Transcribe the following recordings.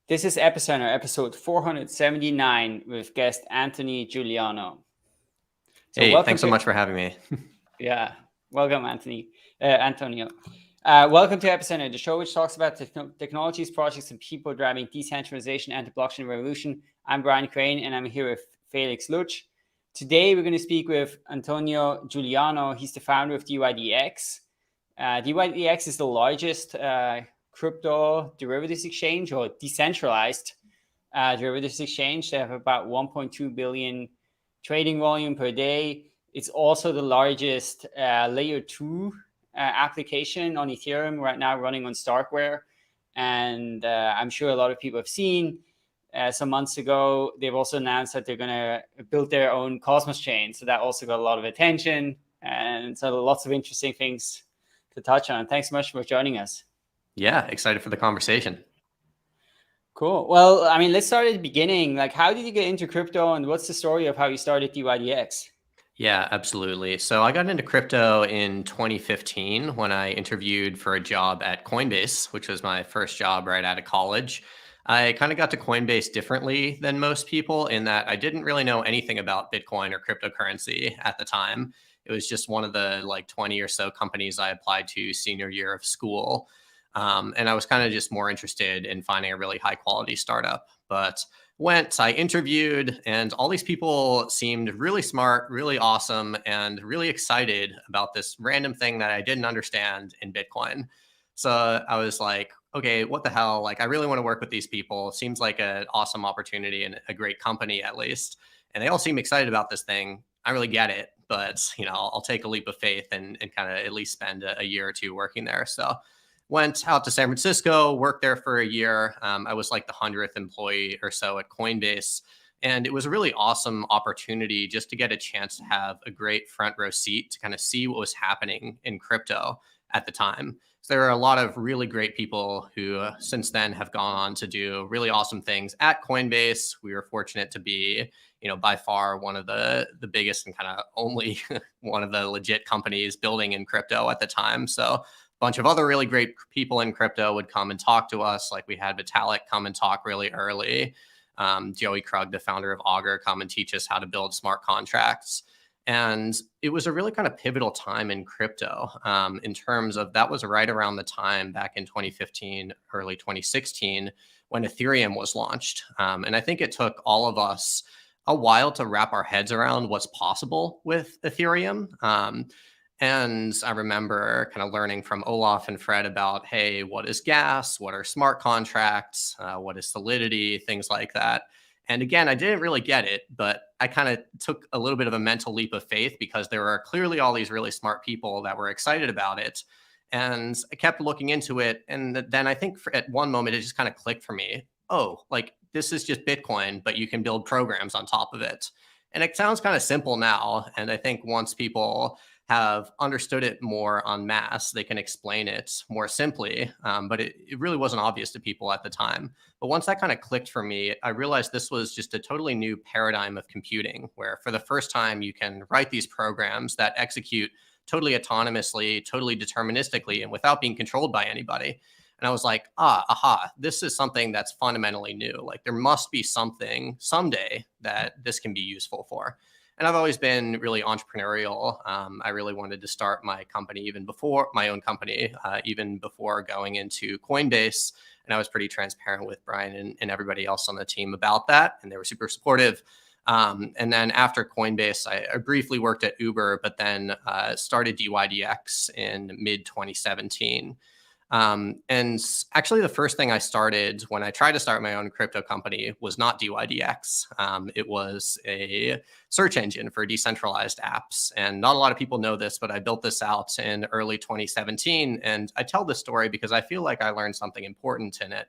This is episode 479 with guest Antonio Juliano. So Hey, welcome thanks so to much for having me. welcome Antonio. Welcome to Epicenter, the show which talks about technologies, projects, and people driving decentralization and the blockchain revolution. I'm Brian Crane, and I'm here with Felix Lutsch. Today, we're going to speak with Antonio Juliano. He's the founder of dYdX. dYdX is the largest crypto derivatives exchange, or decentralized derivatives exchange. They have about 1.2 billion trading volume per day. It's also the largest layer 2 application on Ethereum right now, running on Starkware. And I'm sure a lot of people have seen some months ago, they've also announced that they're going to build their own Cosmos chain. So that also got a lot of attention. And so lots of interesting things to touch on. Thanks so much for joining us. Yeah, excited for the conversation. Cool. Well, I mean, let's start at the beginning. Like, how did you get into crypto, and what's the story of how you started dYdX? Yeah, absolutely. So I got into crypto in 2015 when I interviewed for a job at Coinbase, which was my first job right out of college. I kind of got to Coinbase differently than most people in that I didn't really know anything about Bitcoin or cryptocurrency at the time. It was just one of the 20 or so companies I applied to senior year of school. And I was kind of just more interested in finding a really high quality startup. But I interviewed, and all these people seemed really smart, really awesome, and really excited about this random thing that I didn't understand in Bitcoin. So I was like, okay, what the hell? Like, I really want to work with these people. Seems like an awesome opportunity and a great company, at least. And they all seem excited about this thing. I really get it, but I'll take a leap of faith and kind of at least spend a year or two working there. So went out to San Francisco, worked there for a year. I was like the 100th employee or so at Coinbase. And it was a really awesome opportunity just to get a chance to have a great front row seat to kind of see what was happening in crypto at the time. So there are a lot of really great people who since then have gone on to do really awesome things at Coinbase. We were fortunate to be, by far one of the biggest and kind of only one of the legit companies building in crypto at the time. So bunch of other really great people in crypto would come and talk to us. Like we had Vitalik come and talk really early. Joey Krug, the founder of Augur, come and teach us how to build smart contracts. And it was a really kind of pivotal time in crypto in terms of that was right around the time back in 2015, early 2016, when Ethereum was launched. And I think it took all of us a while to wrap our heads around what's possible with Ethereum. And I remember kind of learning from Olaf and Fred about, hey, what is gas? What are smart contracts? What is solidity? Things like that. And again, I didn't really get it, but I kind of took a little bit of a mental leap of faith because there were clearly all these really smart people that were excited about it. And I kept looking into it. And then I think at one moment, it just kind of clicked for me. Oh, like this is just Bitcoin, but you can build programs on top of it. And it sounds kind of simple now. And I think once people have understood it more en masse, they can explain it more simply. But it really wasn't obvious to people at the time. But once that kind of clicked for me, I realized this was just a totally new paradigm of computing, where for the first time, you can write these programs that execute totally autonomously, totally deterministically, and without being controlled by anybody. And I was like, this is something that's fundamentally new. Like there must be something someday that this can be useful for. And I've always been really entrepreneurial. I really wanted to start my company even before going into Coinbase. And I was pretty transparent with Brian and everybody else on the team about that. And they were super supportive. And then after Coinbase, I briefly worked at Uber, but then started dYdX in mid 2017. And actually, the first thing I started when I tried to start my own crypto company was not dYdX. It was a search engine for decentralized apps. And not a lot of people know this, but I built this out in early 2017. And I tell this story because I feel like I learned something important in it.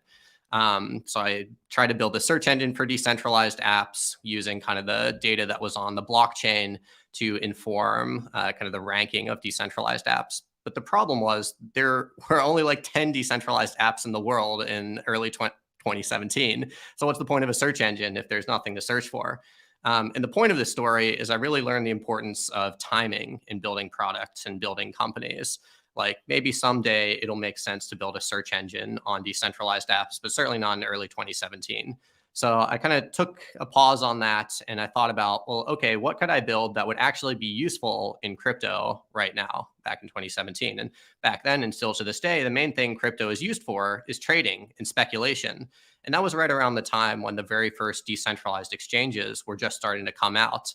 So I tried to build a search engine for decentralized apps using kind of the data that was on the blockchain to inform kind of the ranking of decentralized apps. But the problem was there were only like 10 decentralized apps in the world in early 2017. So what's the point of a search engine if there's nothing to search for? And the point of this story is I really learned the importance of timing in building products and building companies. Like maybe someday it'll make sense to build a search engine on decentralized apps, but certainly not in early 2017. So I kind of took a pause on that and I thought about, well, okay, what could I build that would actually be useful in crypto right now back in 2017? And back then and still to this day, the main thing crypto is used for is trading and speculation. And that was right around the time when the very first decentralized exchanges were just starting to come out.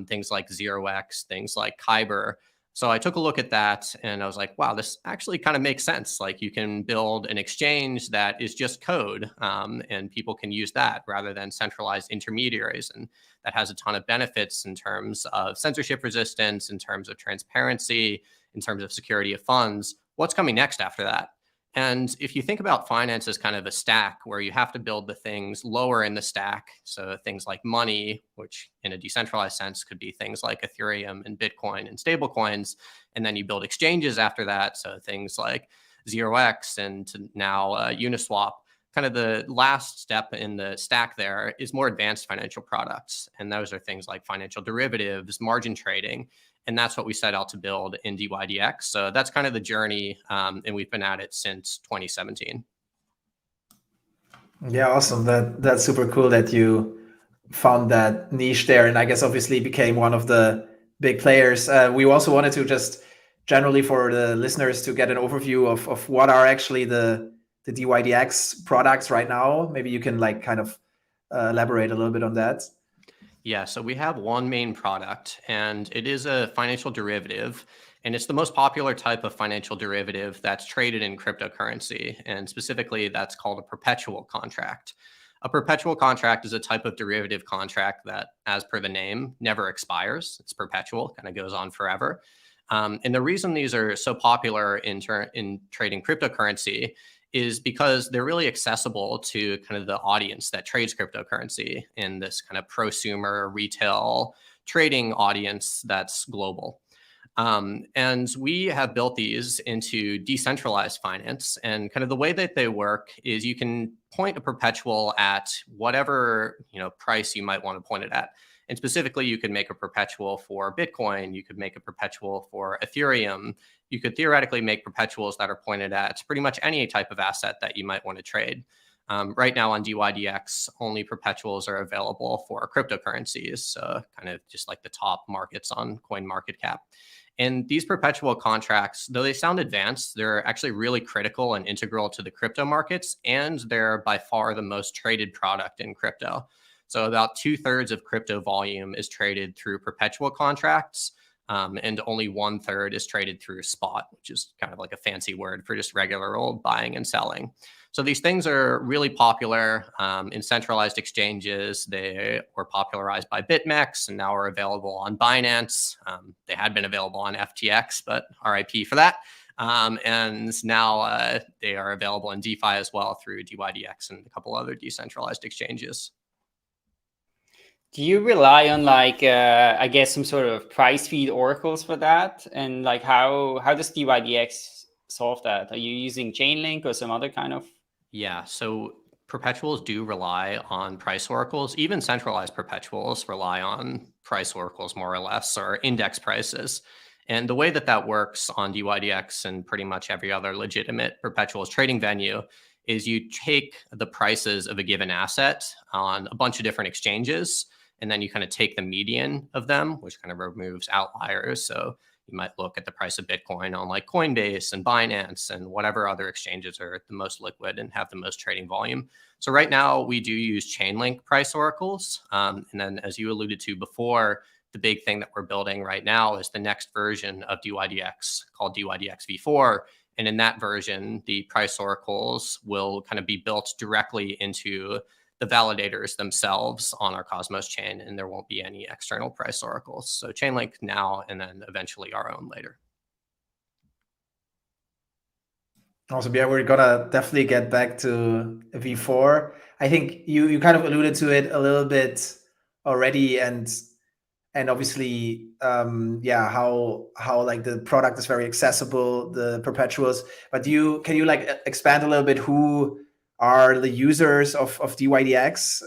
Things like 0x, things like Kyber. So I took a look at that and I was like, wow, this actually kind of makes sense. Like you can build an exchange that is just code and people can use that rather than centralized intermediaries. And that has a ton of benefits in terms of censorship resistance, in terms of transparency, in terms of security of funds. What's coming next after that? And if you think about finance as kind of a stack where you have to build the things lower in the stack, so things like money, which in a decentralized sense could be things like Ethereum and Bitcoin and stablecoins, and then you build exchanges after that, so things like 0x and now Uniswap. Kind of the last step in the stack there is more advanced financial products. And those are things like financial derivatives, margin trading. And that's what we set out to build in dYdX. So that's kind of the journey. And we've been at it since 2017. Yeah, awesome. That's super cool that you found that niche there. And I guess obviously became one of the big players. We also wanted to just generally for the listeners to get an overview of what are actually the dYdX products right now. Maybe you can like kind of elaborate a little bit on that. Yeah, so we have one main product, and it is a financial derivative, and it's the most popular type of financial derivative that's traded in cryptocurrency, and specifically that's called a perpetual contract. A perpetual contract is a type of derivative contract that, as per the name, never expires. It's perpetual, kind of goes on forever. And the reason these are so popular in trading cryptocurrency is because they're really accessible to kind of the audience that trades cryptocurrency in this kind of prosumer retail trading audience that's global. And we have built these into decentralized finance. And kind of the way that they work is you can point a perpetual at whatever price you might want to point it at. And specifically, you could make a perpetual for Bitcoin. You could make a perpetual for Ethereum. You could theoretically make perpetuals that are pointed at pretty much any type of asset that you might want to trade. Right now on dYdX, only perpetuals are available for cryptocurrencies, so kind of just like the top markets on CoinMarketCap. And these perpetual contracts, though they sound advanced, they're actually really critical and integral to the crypto markets, and they're by far the most traded product in crypto. So about 2/3 of crypto volume is traded through perpetual contracts, and only 1/3 is traded through spot, which is kind of like a fancy word for just regular old buying and selling. So these things are really popular in centralized exchanges. They were popularized by BitMEX and now are available on Binance. They had been available on FTX, but RIP for that. And now they are available in DeFi as well through dYdX and a couple other decentralized exchanges. Do you rely on like I guess some sort of price feed oracles for that? And like how does dYdX solve that? Are you using Chainlink or some other kind of? Yeah, so perpetuals do rely on price oracles. Even centralized perpetuals rely on price oracles more or less, or index prices. And the way that that works on dYdX and pretty much every other legitimate perpetuals trading venue is you take the prices of a given asset on a bunch of different exchanges, and then you kind of take the median of them, which kind of removes outliers. So you might look at the price of Bitcoin on like Coinbase and Binance and whatever other exchanges are the most liquid and have the most trading volume. So right now we do use Chainlink price oracles. And then as you alluded to before, the big thing that we're building right now is the next version of dYdX called dYdX v4. And in that version, the price oracles will kind of be built directly into the validators themselves on our Cosmos chain, and there won't be any external price oracles. So Chainlink now, and then eventually our own later. Awesome. Yeah, we're gonna definitely get back to V4. I think you kind of alluded to it a little bit already, and obviously, yeah, how like the product is very accessible, the perpetuals. But can you like expand a little bit? Who are the users of dYdX?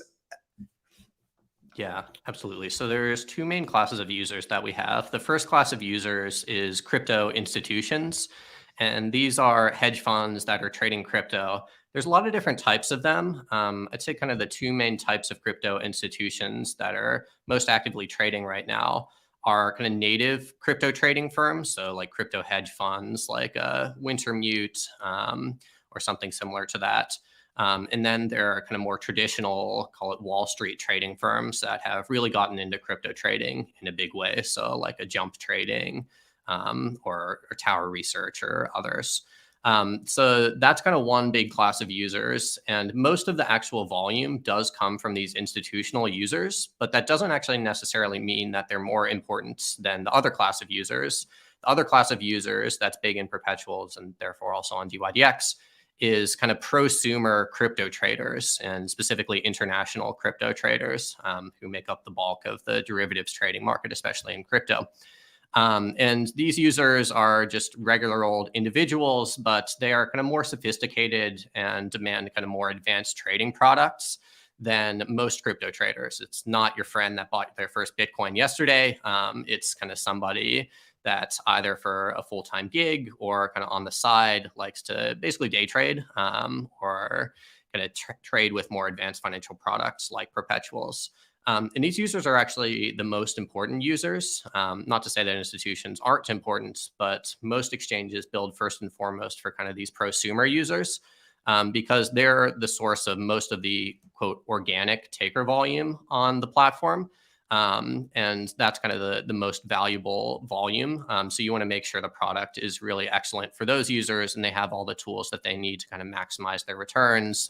Yeah, absolutely. So there's two main classes of users that we have. The first class of users is crypto institutions. And these are hedge funds that are trading crypto. There's a lot of different types of them. I'd say kind of the two main types of crypto institutions that are most actively trading right now are kind of native crypto trading firms. So like crypto hedge funds like Wintermute or something similar to that. And then there are kind of more traditional, call it Wall Street trading firms that have really gotten into crypto trading in a big way. So like a Jump Trading or Tower Research or others. So that's kind of one big class of users. And most of the actual volume does come from these institutional users, but that doesn't actually necessarily mean that they're more important than the other class of users. The other class of users that's big in perpetuals and therefore also on dYdX is kind of prosumer crypto traders, and specifically international crypto traders who make up the bulk of the derivatives trading market, especially in crypto. And these users are just regular old individuals, but they are kind of more sophisticated and demand kind of more advanced trading products than most crypto traders. It's not your friend that bought their first Bitcoin yesterday. It's kind of somebody that either for a full-time gig or kind of on the side likes to basically day trade or kind of trade with more advanced financial products like perpetuals. And these users are actually the most important users. Not to say that institutions aren't important, but most exchanges build first and foremost for kind of these prosumer users because they're the source of most of the, quote, organic taker volume on the platform. And that's kind of the most valuable volume. So you want to make sure the product is really excellent for those users and they have all the tools that they need to kind of maximize their returns,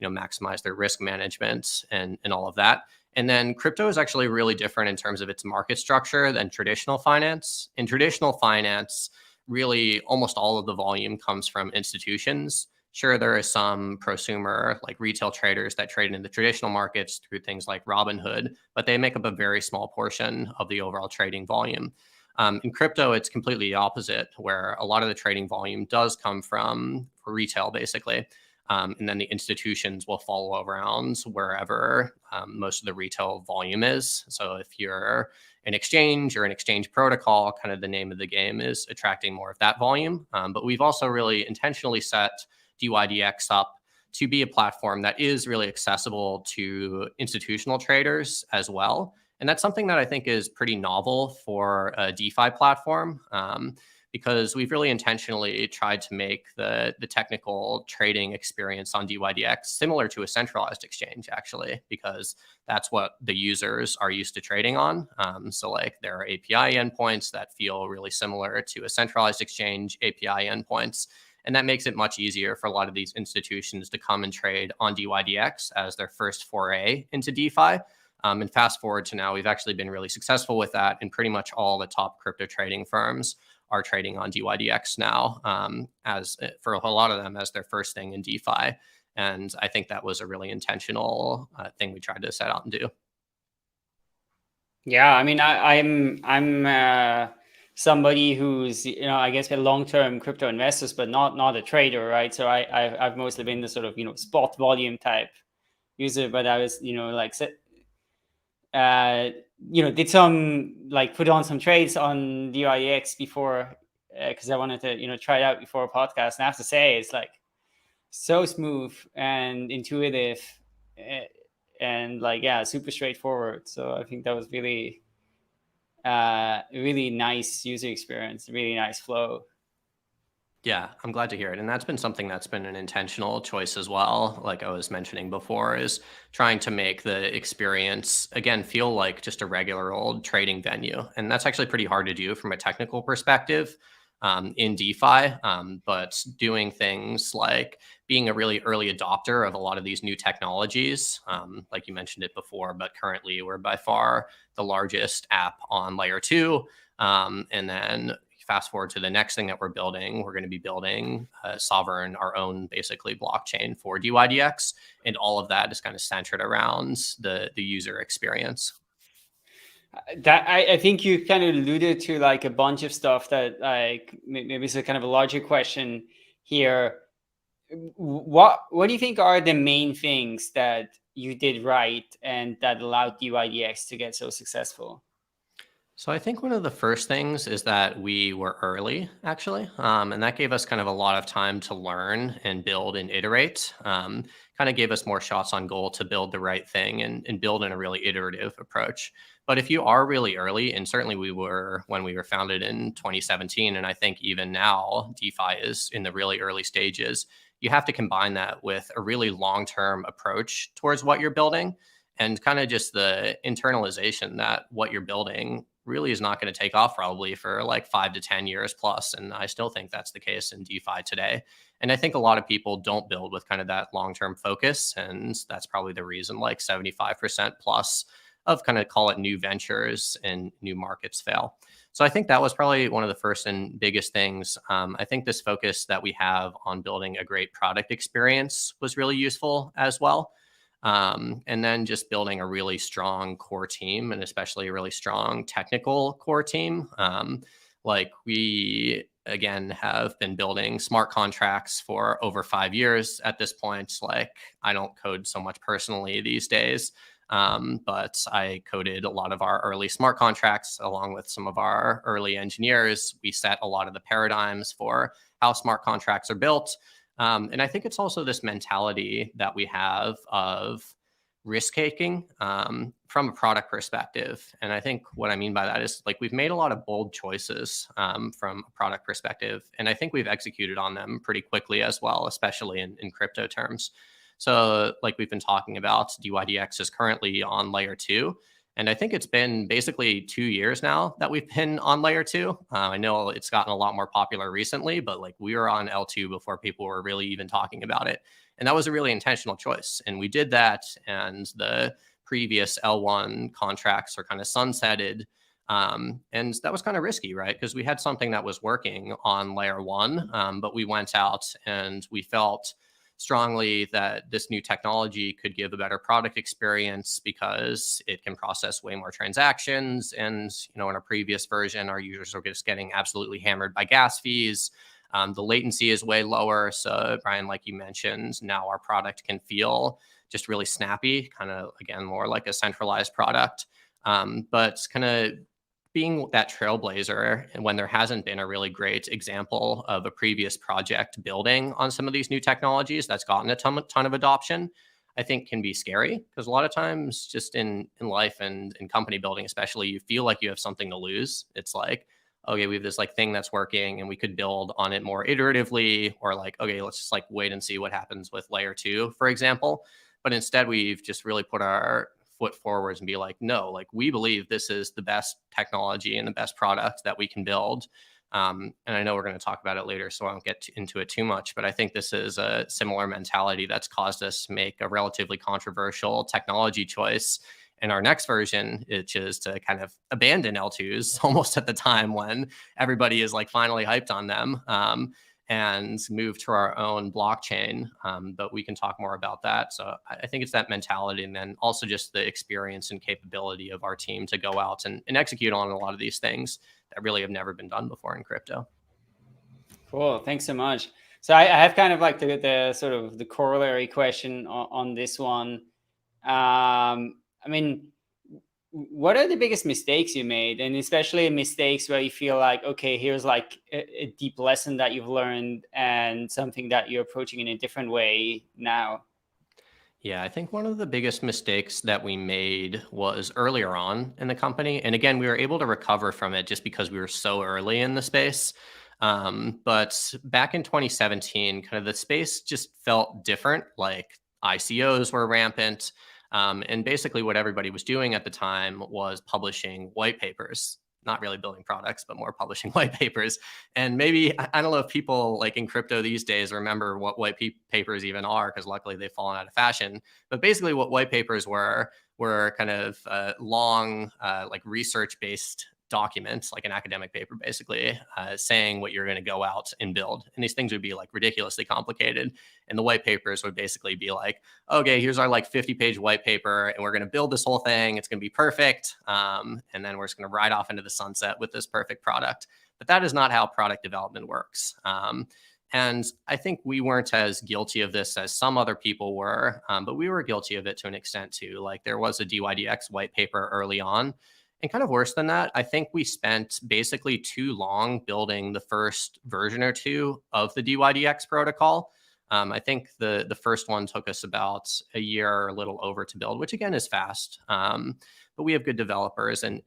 maximize their risk management and all of that. And then crypto is actually really different in terms of its market structure than traditional finance. In traditional finance, really almost all of the volume comes from institutions. Sure, there is some prosumer like retail traders that trade in the traditional markets through things like Robinhood, but they make up a very small portion of the overall trading volume. In crypto, it's completely the opposite, where a lot of the trading volume does come from retail, basically. And then the institutions will follow around wherever most of the retail volume is. So if you're an exchange or an exchange protocol, kind of the name of the game is attracting more of that volume. But we've also really intentionally set dYdX up to be a platform that is really accessible to institutional traders as well. And that's something that I think is pretty novel for a DeFi platform because we've really intentionally tried to make the technical trading experience on dYdX similar to a centralized exchange, actually, because that's what the users are used to trading on. So like there are API endpoints that feel really similar to a centralized exchange API endpoints. And that makes it much easier for a lot of these institutions to come and trade on dYdX as their first foray into DeFi. And fast forward to now, we've actually been really successful with that. And pretty much all the top crypto trading firms are trading on dYdX now, as for a lot of them as their first thing in DeFi. And I think that was a really intentional thing we tried to set out and do. Yeah, I mean, I'm somebody who's, I guess, a long-term crypto investors, but not a trader, right? So I've mostly been the sort of, spot volume type user, but I was, did some, like, put on some trades on dYdX before, because I wanted to, try it out before a podcast. And I have to say, it's like so smooth and intuitive, and like, yeah, super straightforward. So I think that was really really nice user experience, really nice flow. Yeah, I'm glad to hear it. And that's been something that's been an intentional choice as well. Like I was mentioning before, is trying to make the experience, again, feel like just a regular old trading venue. And that's actually pretty hard to do from a technical perspective in DeFi. But doing things like being a really early adopter of a lot of these new technologies, like you mentioned it before, but currently we're by far the largest app on layer 2. And then fast forward to the next thing that we're building, we're going to be building sovereign, our own basically blockchain for dYdX. And all of that is kind of centered around the user experience. That I think you kind of alluded to like a bunch of stuff that like maybe it's a kind of a larger question here. What do you think are the main things that you did right and that allowed dYdX to get so successful? So I think one of the first things is that we were early, actually, and that gave us kind of a lot of time to learn and build and iterate. Kind of gave us more shots on goal to build the right thing and build in a really iterative approach. But if you are really early, and certainly we were when we were founded in 2017, and I think even now DeFi is in the really early stages, you have to combine that with a really long-term approach towards what you're building and kind of just the internalization that what you're building really is not going to take off probably for like 5 to 10 years plus. And I still think that's the case in DeFi today. And I think a lot of people don't build with kind of that long-term focus. And that's probably the reason like 75% plus of kind of call it new ventures and new markets fail. So I think that was probably one of the first and biggest things. I think this focus that we have on building a great product experience was really useful as well. And then just building a really strong core team and especially a really strong technical core team. Like we, again, have been building smart contracts for over 5 years at this point. Like I don't code so much personally these days. But I coded a lot of our early smart contracts along with some of our early engineers. We set a lot of the paradigms for how smart contracts are built. And I think it's also this mentality that we have of risk taking from a product perspective. And I think what I mean by that is like we've made a lot of bold choices from a product perspective. And I think we've executed on them pretty quickly as well, especially in crypto terms. So like we've been talking about, dYdX is currently on layer 2. And I think it's been basically 2 years now that we've been on layer 2. I know it's gotten a lot more popular recently, but like we were on L2 before people were really even talking about it. And that was a really intentional choice. And we did that. And the previous L1 contracts are kind of sunsetted. And that was kind of risky, right? Because we had something that was working on layer 1, but we went out and we felt strongly that this new technology could give a better product experience because it can process way more transactions. And, in a previous version, our users are just getting absolutely hammered by gas fees. The latency is way lower. So Brian, like you mentioned, now our product can feel just really snappy, kind of, again, more like a centralized product. But kind of being that trailblazer and when there hasn't been a really great example of a previous project building on some of these new technologies that's gotten a ton of adoption, I think can be scary because a lot of times just in life and in company building, especially, you feel like you have something to lose. It's like, okay, we have this like thing that's working and we could build on it more iteratively, or like, okay, let's just like wait and see what happens with layer 2, for example. But instead, we've just really put our foot forwards and be like, no, like we believe this is the best technology and the best product that we can build. And I know we're going to talk about it later, so I won't get into it too much, but I think this is a similar mentality that's caused us to make a relatively controversial technology choice in our next version, which is to kind of abandon L2s almost at the time when everybody is like finally hyped on them. And move to our own blockchain. But we can talk more about that. So I think it's that mentality, and then also just the experience and capability of our team to go out and execute on a lot of these things that really have never been done before in crypto. Cool. Thanks so much. So I have kind of like the sort of the corollary question on this one. I mean, what are the biggest mistakes you made, and especially mistakes where you feel like, okay, here's like a deep lesson that you've learned and something that you're approaching in a different way now? Yeah, I think one of the biggest mistakes that we made was earlier on in the company. And again, we were able to recover from it just because we were so early in the space. But back in 2017, kind of the space just felt different. Like ICOs were rampant. And basically what everybody was doing at the time was publishing white papers, not really building products, but more publishing white papers. And maybe, I don't know if people like in crypto these days remember what white papers even are, because luckily they've fallen out of fashion. But basically what white papers were kind of long, like research-based documents, like an academic paper, basically saying what you're going to go out and build. And these things would be like ridiculously complicated. And the white papers would basically be like, okay, here's our like 50-page white paper, and we're going to build this whole thing. It's going to be perfect. And then we're just going to ride off into the sunset with this perfect product. But that is not how product development works. And I think we weren't as guilty of this as some other people were, but we were guilty of it to an extent too. Like there was a dYdX white paper early on, And kind of worse than that, I think we spent basically too long building the first version or two of the dYdX protocol. I think the first one took us about a year or a little over to build, which again is fast. But we have good developers, and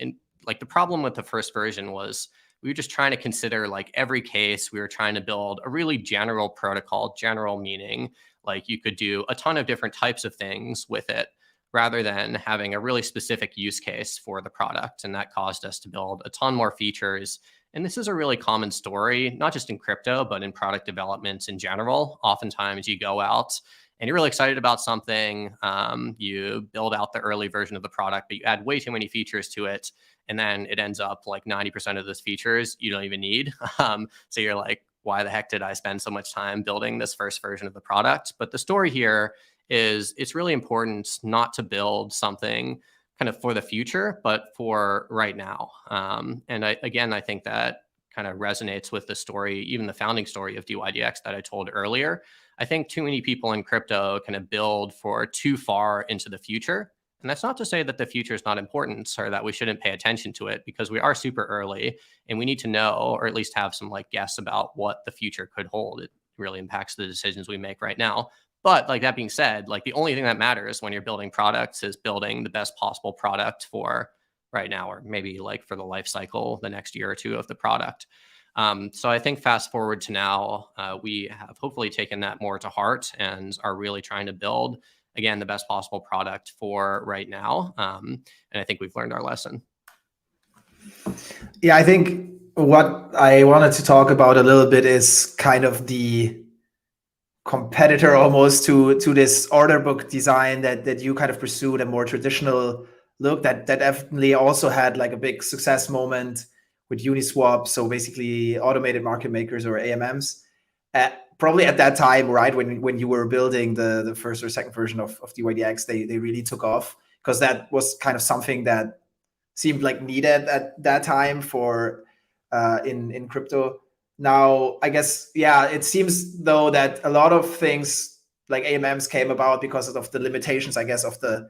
like the problem with the first version was we were just trying to consider like every case. We were trying to build a really general protocol, general meaning like you could do a ton of different types of things with it, rather than having a really specific use case for the product. And that caused us to build a ton more features. And this is a really common story, not just in crypto, but in product development in general. Oftentimes you go out and you're really excited about something. You build out the early version of the product, but you add way too many features to it. And then it ends up like 90% of those features you don't even need. So you're like, why the heck did I spend so much time building this first version of the product? But the story here is it's really important not to build something kind of for the future, but for right now. And I think that kind of resonates with the story, even the founding story of dYdX that I told earlier. I think too many people in crypto kind of build for too far into the future. And that's not to say that the future is not important or that we shouldn't pay attention to it, because we are super early and we need to know, or at least have some like guess about what the future could hold. It really impacts the decisions we make right now. But like that being said, like the only thing that matters when you're building products is building the best possible product for right now, or maybe like for the life cycle, the next year or two of the product. So I think fast forward to now, we have hopefully taken that more to heart and are really trying to build, again, the best possible product for right now. And I think we've learned our lesson. Yeah, I think what I wanted to talk about a little bit is kind of the competitor almost to this order book design that you kind of pursued, a more traditional look that definitely also had like a big success moment with Uniswap. So basically automated market makers, or AMMs. Probably at that time, right, when you were building the first or second version of dYdX, they really took off, because that was kind of something that seemed like needed at that time for in crypto. Now, I guess, yeah, it seems though that a lot of things like AMMs came about because of the limitations, I guess, of the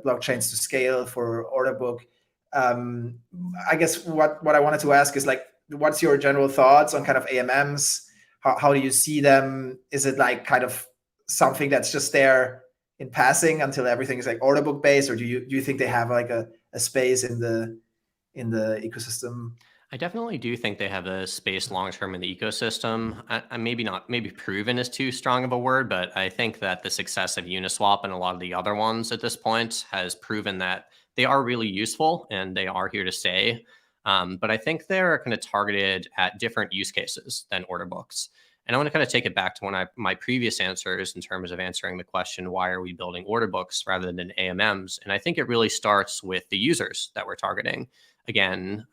blockchains to scale for order book. I guess what I wanted to ask is like, what's your general thoughts on kind of AMMs? How do you see them? Is it like kind of something that's just there in passing until everything is like order book based, or do you think they have like a space in the ecosystem? I definitely do think they have a space long-term in the ecosystem. Maybe proven is too strong of a word, but I think that the success of Uniswap and a lot of the other ones at this point has proven that they are really useful and they are here to stay. But I think they're kind of targeted at different use cases than order books. And I want to kind of take it back to my previous answers in terms of answering the question, why are we building order books rather than AMMs? And I think it really starts with the users that we're targeting. Again,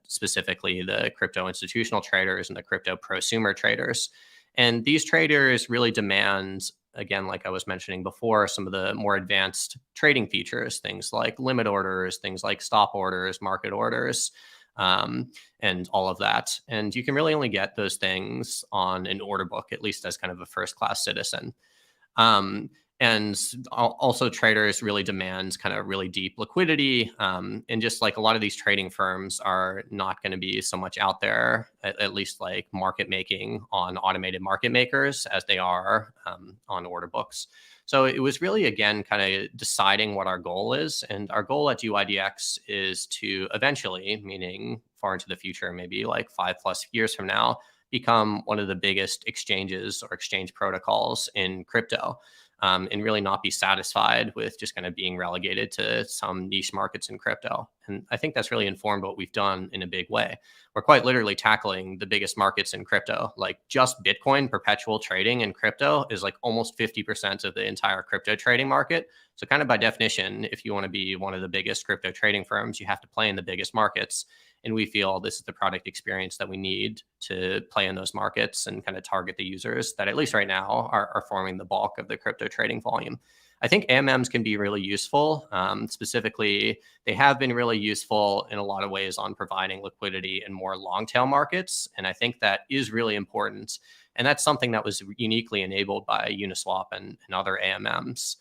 specifically the crypto institutional traders and the crypto prosumer traders. And these traders really demand, again, like I was mentioning before, some of the more advanced trading features, things like limit orders, things like stop orders, market orders, and all of that. And you can really only get those things on an order book, at least as kind of a first-class citizen. And also traders really demand kind of really deep liquidity. And just like a lot of these trading firms are not going to be so much out there, at least like market making on automated market makers as they are on order books. So it was really, again, kind of deciding what our goal is. And our goal at dYdX is to eventually, meaning far into the future, maybe like 5+ years from now, become one of the biggest exchanges or exchange protocols in crypto. And really not be satisfied with just kind of being relegated to some niche markets in crypto. And I think that's really informed what we've done in a big way. We're quite literally tackling the biggest markets in crypto. Like just Bitcoin perpetual trading in crypto is like almost 50% of the entire crypto trading market. So kind of by definition, if you want to be one of the biggest crypto trading firms, you have to play in the biggest markets. And we feel this is the product experience that we need to play in those markets and kind of target the users that, at least right now, are forming the bulk of the crypto trading volume. I think AMMs can be really useful. Specifically, they have been really useful in a lot of ways on providing liquidity in more long tail markets. And I think that is really important. And that's something that was uniquely enabled by Uniswap and other AMMs.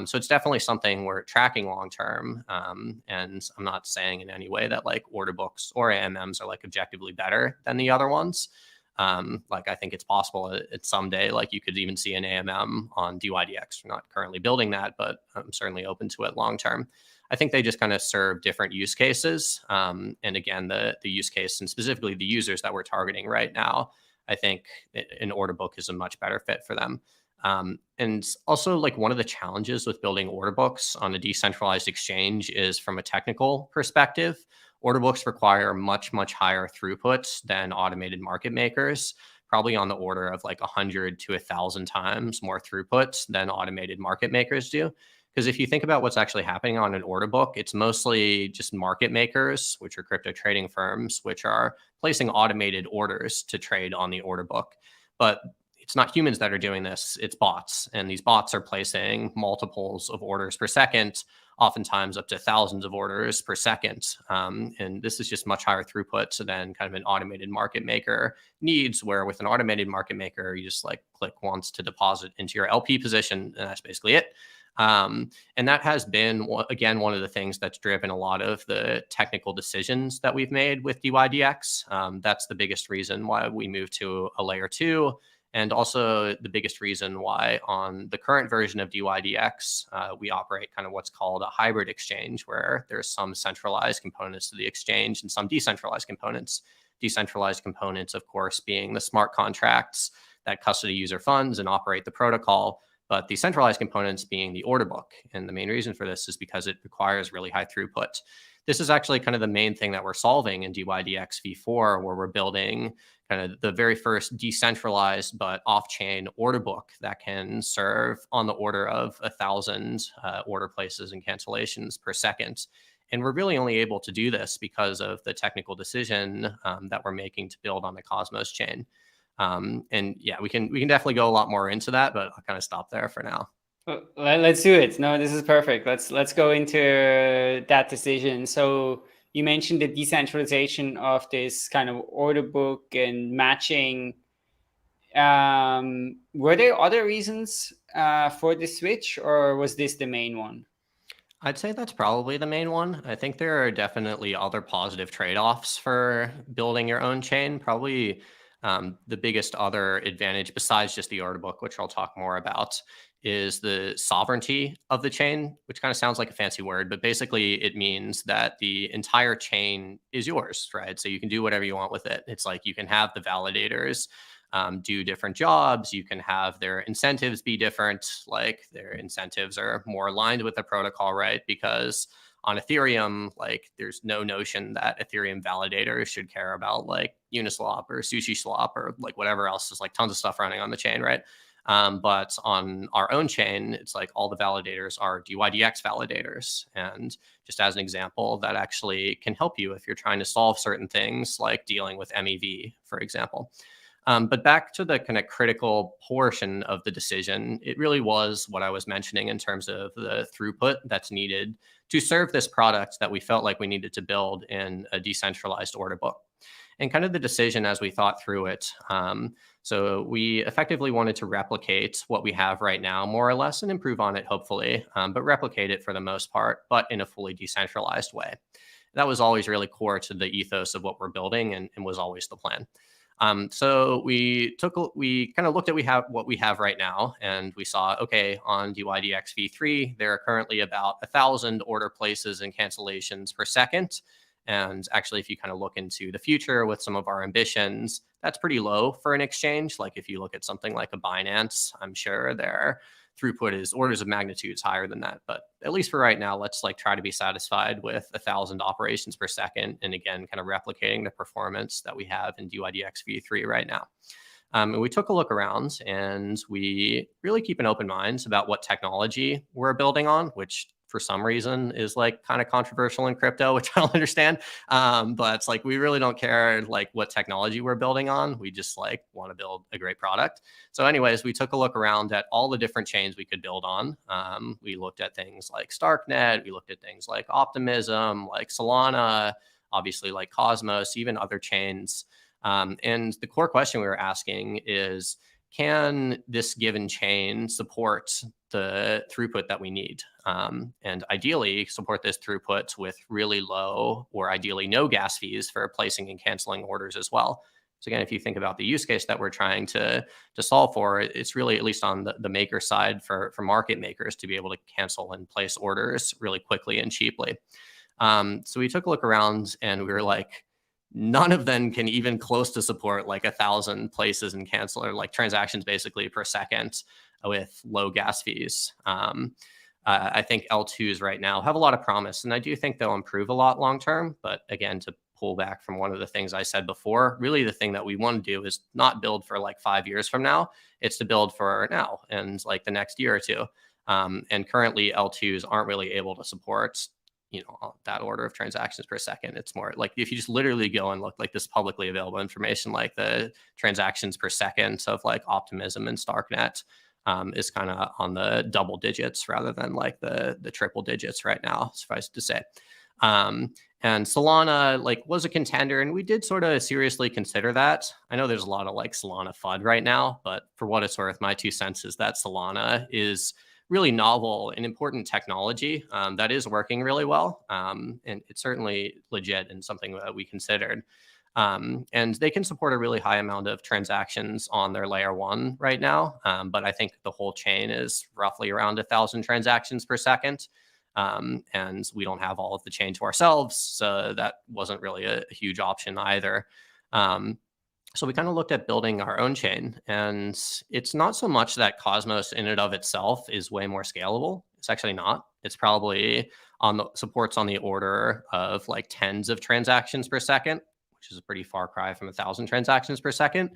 So it's definitely something we're tracking long term. And I'm not saying in any way that like order books or AMMs are like objectively better than the other ones. Like I think it's possible at someday, like you could even see an AMM on dYdX. We're not currently building that, but I'm certainly open to it long term. I think they just kind of serve different use cases. And again, the use case and specifically the users that we're targeting right now, I think an order book is a much better fit for them. And also like one of the challenges with building order books on a decentralized exchange is from a technical perspective. Order books require much, much higher throughput than automated market makers, probably on the order of like 100 to 1,000 times more throughput than automated market makers do. Because if you think about what's actually happening on an order book, it's mostly just market makers, which are crypto trading firms, which are placing automated orders to trade on the order book. But it's not humans that are doing this, it's bots. And these bots are placing multiples of orders per second, oftentimes up to thousands of orders per second. And this is just much higher throughput than kind of an automated market maker needs, where with an automated market maker, you just like click once to deposit into your LP position, and that's basically it. And that has been, again, one of the things that's driven a lot of the technical decisions that we've made with dYdX. That's the biggest reason why we moved to a layer 2. And also the biggest reason why on the current version of dYdX, we operate kind of what's called a hybrid exchange, where there's some centralized components to the exchange and some decentralized components. Decentralized components, of course, being the smart contracts that custody user funds and operate the protocol, but the centralized components being the order book. And the main reason for this is because it requires really high throughput. This is actually kind of the main thing that we're solving in dYdX v4, where we're building kind of the very first decentralized but off-chain order book that can serve on the order of 1,000 order places and cancellations per second. And we're really only able to do this because of the technical decision that we're making to build on the Cosmos chain. And yeah, we can definitely go a lot more into that, but I'll kind of stop there for now. Well, let's do it. No, this is perfect. Let's go into that decision. So you mentioned the decentralization of this kind of order book and matching. Were there other reasons for the switch, or was this the main one? I'd say that's probably the main one. I think there are definitely other positive trade-offs for building your own chain. Probably the biggest other advantage, besides just the order book, which I'll talk more about, is the sovereignty of the chain, which kind of sounds like a fancy word, but basically it means that the entire chain is yours, right? So you can do whatever you want with it. It's like you can have the validators do different jobs. You can have their incentives be different, like their incentives are more aligned with the protocol, right? Because on Ethereum, like there's no notion that Ethereum validators should care about like Uniswap or SushiSwap or like whatever else. There's like tons of stuff running on the chain, right? But on our own chain, it's like all the validators are dYdX validators. And just as an example, that actually can help you if you're trying to solve certain things like dealing with MEV, for example. But back to the kind of critical portion of the decision, it really was what I was mentioning in terms of the throughput that's needed to serve this product that we felt like we needed to build in a decentralized order book. And kind of the decision as we thought through it. So we effectively wanted to replicate what we have right now, more or less, and improve on it, hopefully, but replicate it for the most part, but in a fully decentralized way. That was always really core to the ethos of what we're building and was always the plan. So we kind of looked at what we have right now, and we saw, okay, on dYdX v3, there are currently about 1,000 order places and cancellations per second. And actually, if you kind of look into the future with some of our ambitions, that's pretty low for an exchange. Like if you look at something like a Binance, I'm sure their throughput is orders of magnitudes higher than that. But at least for right now, let's like try to be satisfied with 1,000 operations per second. And again, kind of replicating the performance that we have in dYdX v3 right now. And we took a look around, and we really keep an open mind about what technology we're building on, which for some reason is like kind of controversial in crypto, which I don't understand. But it's like, we really don't care like what technology we're building on. We just like want to build a great product. So anyways, we took a look around at all the different chains we could build on. We looked at things like Starknet. We looked at things like Optimism, like Solana, obviously like Cosmos, even other chains. And the core question we were asking is, can this given chain support the throughput that we need. And ideally support this throughput with really low or ideally no gas fees for placing and canceling orders as well. So again, if you think about the use case that we're trying to solve for, it's really, at least on the maker side, for market makers to be able to cancel and place orders really quickly and cheaply. So we took a look around and we were like, none of them can even close to support like 1,000 places and cancel, or like transactions basically per second with low gas fees. I think L2s right now have a lot of promise, and I do think they'll improve a lot long term. But again, to pull back from one of the things I said before, really the thing that we want to do is not build for like 5 years from now. It's to build for now and like the next year or two. And currently L2s aren't really able to support, you know, that order of transactions per second. It's more like if you just literally go and look like this publicly available information, like the transactions per second of like Optimism and Starknet is kind of on the double digits rather than like the triple digits right now, suffice to say. And Solana like was a contender, and we did sort of seriously consider that. I know there's a lot of like Solana FUD right now, but for what it's worth, my 2 cents is that Solana is really novel and important technology that is working really well. And it's certainly legit and something that we considered. And they can support a really high amount of transactions on their layer 1 right now. But I think the whole chain is roughly around 1,000 transactions per second. And we don't have all of the chain to ourselves, so that wasn't really a huge option either. So we kind of looked at building our own chain, and it's not so much that Cosmos in and of itself is way more scalable. It's actually not. It's probably supports on the order of like tens of transactions per second, which is a pretty far cry from 1,000 transactions per second.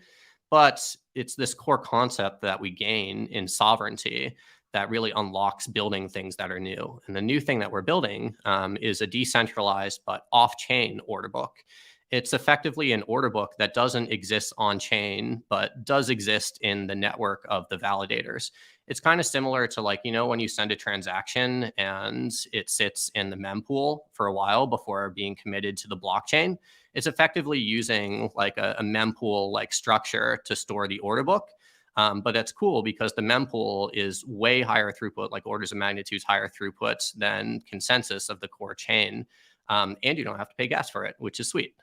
But it's this core concept that we gain in sovereignty that really unlocks building things that are new. And the new thing that we're building is a decentralized but off-chain order book. It's effectively an order book that doesn't exist on chain, but does exist in the network of the validators. It's kind of similar to like, you know, when you send a transaction and it sits in the mempool for a while before being committed to the blockchain. It's effectively using like a mempool like structure to store the order book. But that's cool because the mempool is way higher throughput, like orders of magnitudes higher throughput than consensus of the core chain. And you don't have to pay gas for it, which is sweet.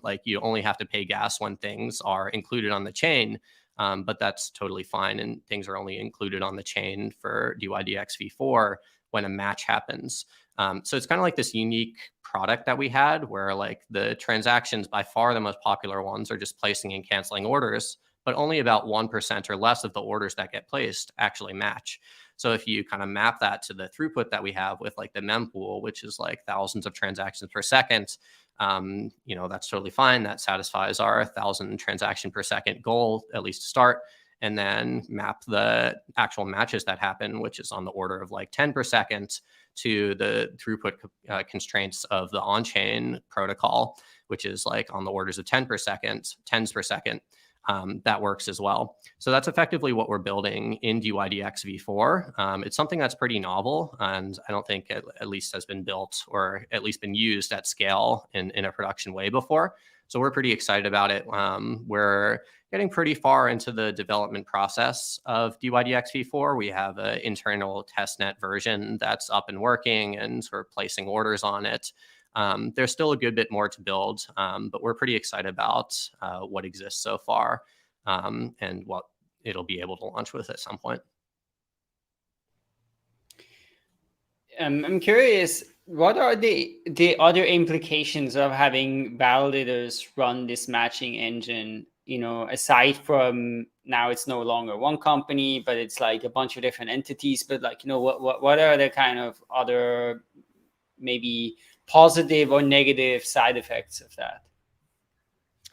Like you only have to pay gas when things are included on the chain, but that's totally fine. And things are only included on the chain for dYdX v4 when a match happens. So it's kind of like this unique product that we had where like the transactions, by far the most popular ones, are just placing and canceling orders, but only about 1% or less of the orders that get placed actually match. So if you kind of map that to the throughput that we have with like the mempool, which is like thousands of transactions per second, you know, that's totally fine. That satisfies our 1,000 transaction per second goal, at least to start. And then map the actual matches that happen, which is on the order of like 10 per second, to the throughput constraints of the on-chain protocol, which is like on the orders of 10 per second, tens per second. That works as well. So that's effectively what we're building in dYdX v4. It's something that's pretty novel, and I don't think it at least has been built or at least been used at scale in a production way before. So we're pretty excited about it. We're getting pretty far into the development process of dYdX v4. We have an internal testnet version that's up and working, and we're placing orders on it. There's still a good bit more to build, but we're pretty excited about what exists so far and what it'll be able to launch with at some point. I'm curious, what are the other implications of having validators run this matching engine? You know, aside from now it's no longer one company, but it's like a bunch of different entities. But like, you know, what are the kind of other maybe positive or negative side effects of that?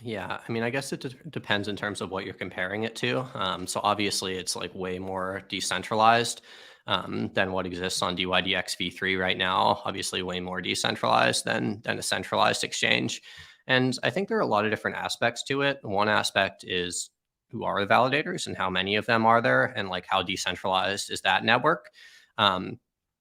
Yeah, I mean, I guess it depends in terms of what you're comparing it to. So obviously, it's like way more decentralized than what exists on dYdX v3 right now. Obviously, way more decentralized than a centralized exchange. And I think there are a lot of different aspects to it. One aspect is who are the validators and how many of them are there, and like how decentralized is that network.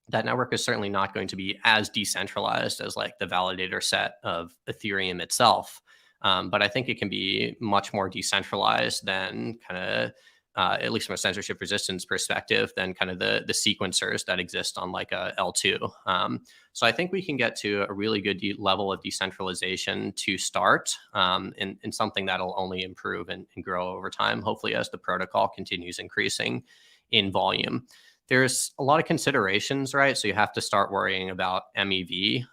That network is certainly not going to be as decentralized as like the validator set of Ethereum itself. But I think it can be much more decentralized than kind of at least from a censorship resistance perspective, than kind of the sequencers that exist on like a L2. So I think we can get to a really good level of decentralization to start, in something that'll only improve and grow over time, hopefully as the protocol continues increasing in volume. There's a lot of considerations, right? So you have to start worrying about MEV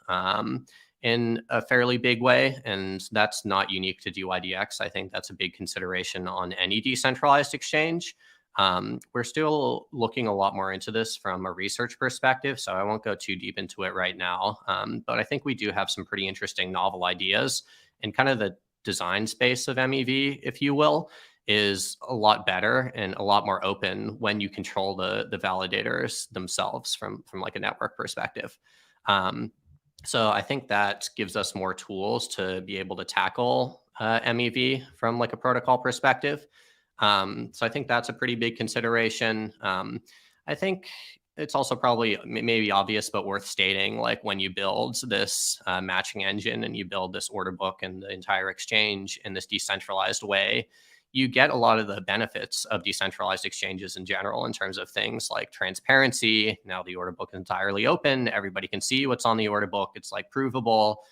in a fairly big way, and that's not unique to dYdX. I think that's a big consideration on any decentralized exchange. We're still looking a lot more into this from a research perspective, so I won't go too deep into it right now. But I think we do have some pretty interesting novel ideas, and kind of the design space of MEV, if you will, is a lot better and a lot more open when you control the validators themselves from like a network perspective. So I think that gives us more tools to be able to tackle MEV from like a protocol perspective. So I think that's a pretty big consideration. I think it's also probably maybe obvious, but worth stating, like when you build this matching engine and you build this order book and the entire exchange in this decentralized way, you get a lot of the benefits of decentralized exchanges in general in terms of things like transparency. Now the order book is entirely open. Everybody can see what's on the order book. It's like provable.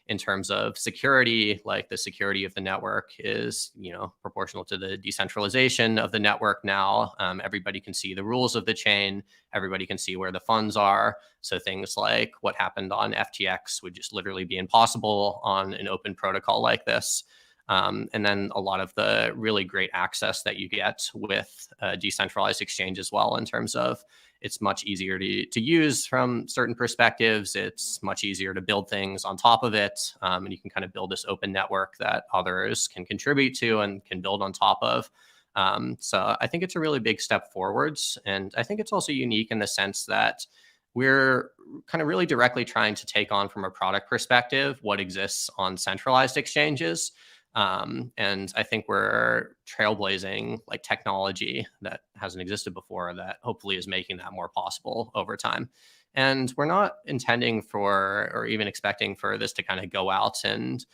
In terms of security, like the security of the network is, proportional to the decentralization of the network now. Everybody can see the rules of the chain. Everybody can see where the funds are. So things like what happened on FTX would just literally be impossible on an open protocol like this. And then a lot of the really great access that you get with decentralized exchange as well, in terms of it's much easier to use from certain perspectives. It's much easier to build things on top of it. And you can kind of build this open network that others can contribute to and can build on top of. So I think it's a really big step forwards. And I think it's also unique in the sense that we're kind of really directly trying to take on, from a product perspective, what exists on centralized exchanges. And I think we're trailblazing like technology that hasn't existed before, that hopefully is making that more possible over time. And we're not intending for, or even expecting for, this to kind of go out and